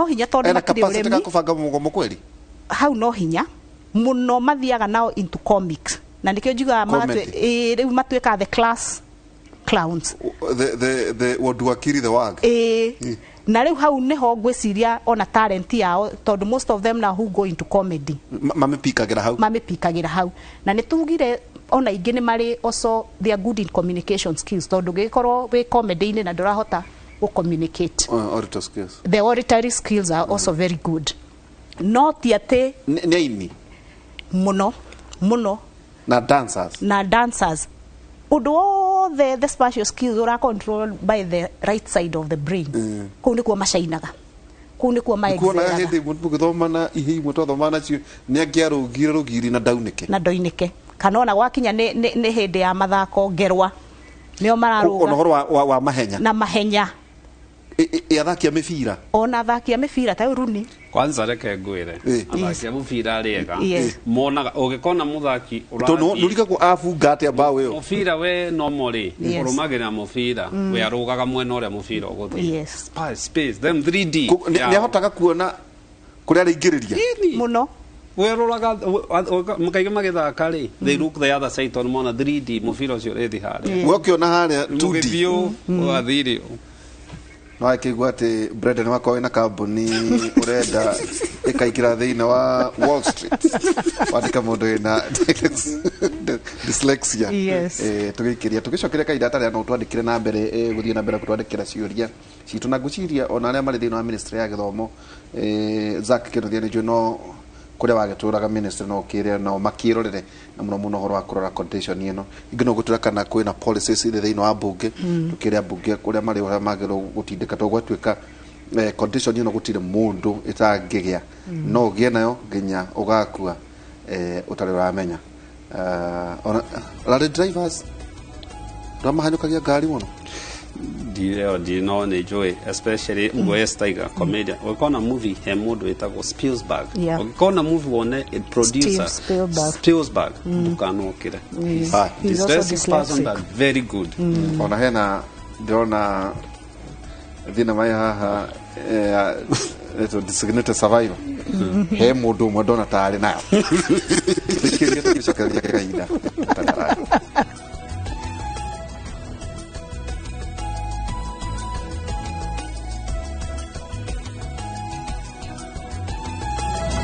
hinya tondu makiri uremi ena kubanga mugomo kweli hau no hinya muno mathiaga nao into comics na nikio njuga riu matuika the class clowns the what do akiri the work na riu hau niho ngwiciria ona talent yao tondu most of them now who go into comedy mamepikagira hau na nitugire ona ingi ni mari also they are good in communication skills tondu gikorwo we comedy ni na ndurahota go communicate the auditory skills are also very good not yet nini muno na dancers udo the spatial skills are controlled by the right side of the brain kuni kuwa mashainaga kuni kuwa maexera kuona hindi mtu githomana ihi mtu thomana cio ni angiarugire rugiri na doinike kana gwakinya ni hindi ya mathako ngerwa nio mararuga ona horo wa mahenya na mahenya athakia mibira ona athakia mibira ta Runi kwanza reke ngwire athakia mubira ariega monaga ugikona muthaki nurika ku afunga ate ambao yo mubira we normally urumagira mubira we arugaga mwena uria mubira uguthi space them 3D ni ahotaga kuona kuria ringiriria muno we ruraga mukaiga magithaka ri they look the other side on mona 3D mubira ucio rethi haria we ukiona haria 2D wathirio no akigwa ati Brendan wako wina kambuni urenda ikaikira thiina wa Wall Street wandika mundu wina dyslexia tugikiria tugicokeria kaida tari no twandikire na mbere guthie na mbere kutwandikira ciuria citu na guciria ona aria mari thiina wa ministry ya githomo Zack Kinuthia ni no kuria wagituraga ministry no kiria no makirorere na muno horo wa kurora condition ino ingino gutura kana kwina policies ile thiina wa bunge tukiria bunge kuria mari wa magero gutindika to gwatuika condition ino gutire mundu itangigia no gie nayo nginya ugakua utari uramenya ona drivers ramahanyukagia ngari muno no enjoy especially West Tiger comedy ukona movie he mundu etagwo Spielberg ukona movie one it producer Spielberg dukanokire he's also person that very good ona hena ndona thina mai haha eto designated survivor he mundu mwadona tari nayo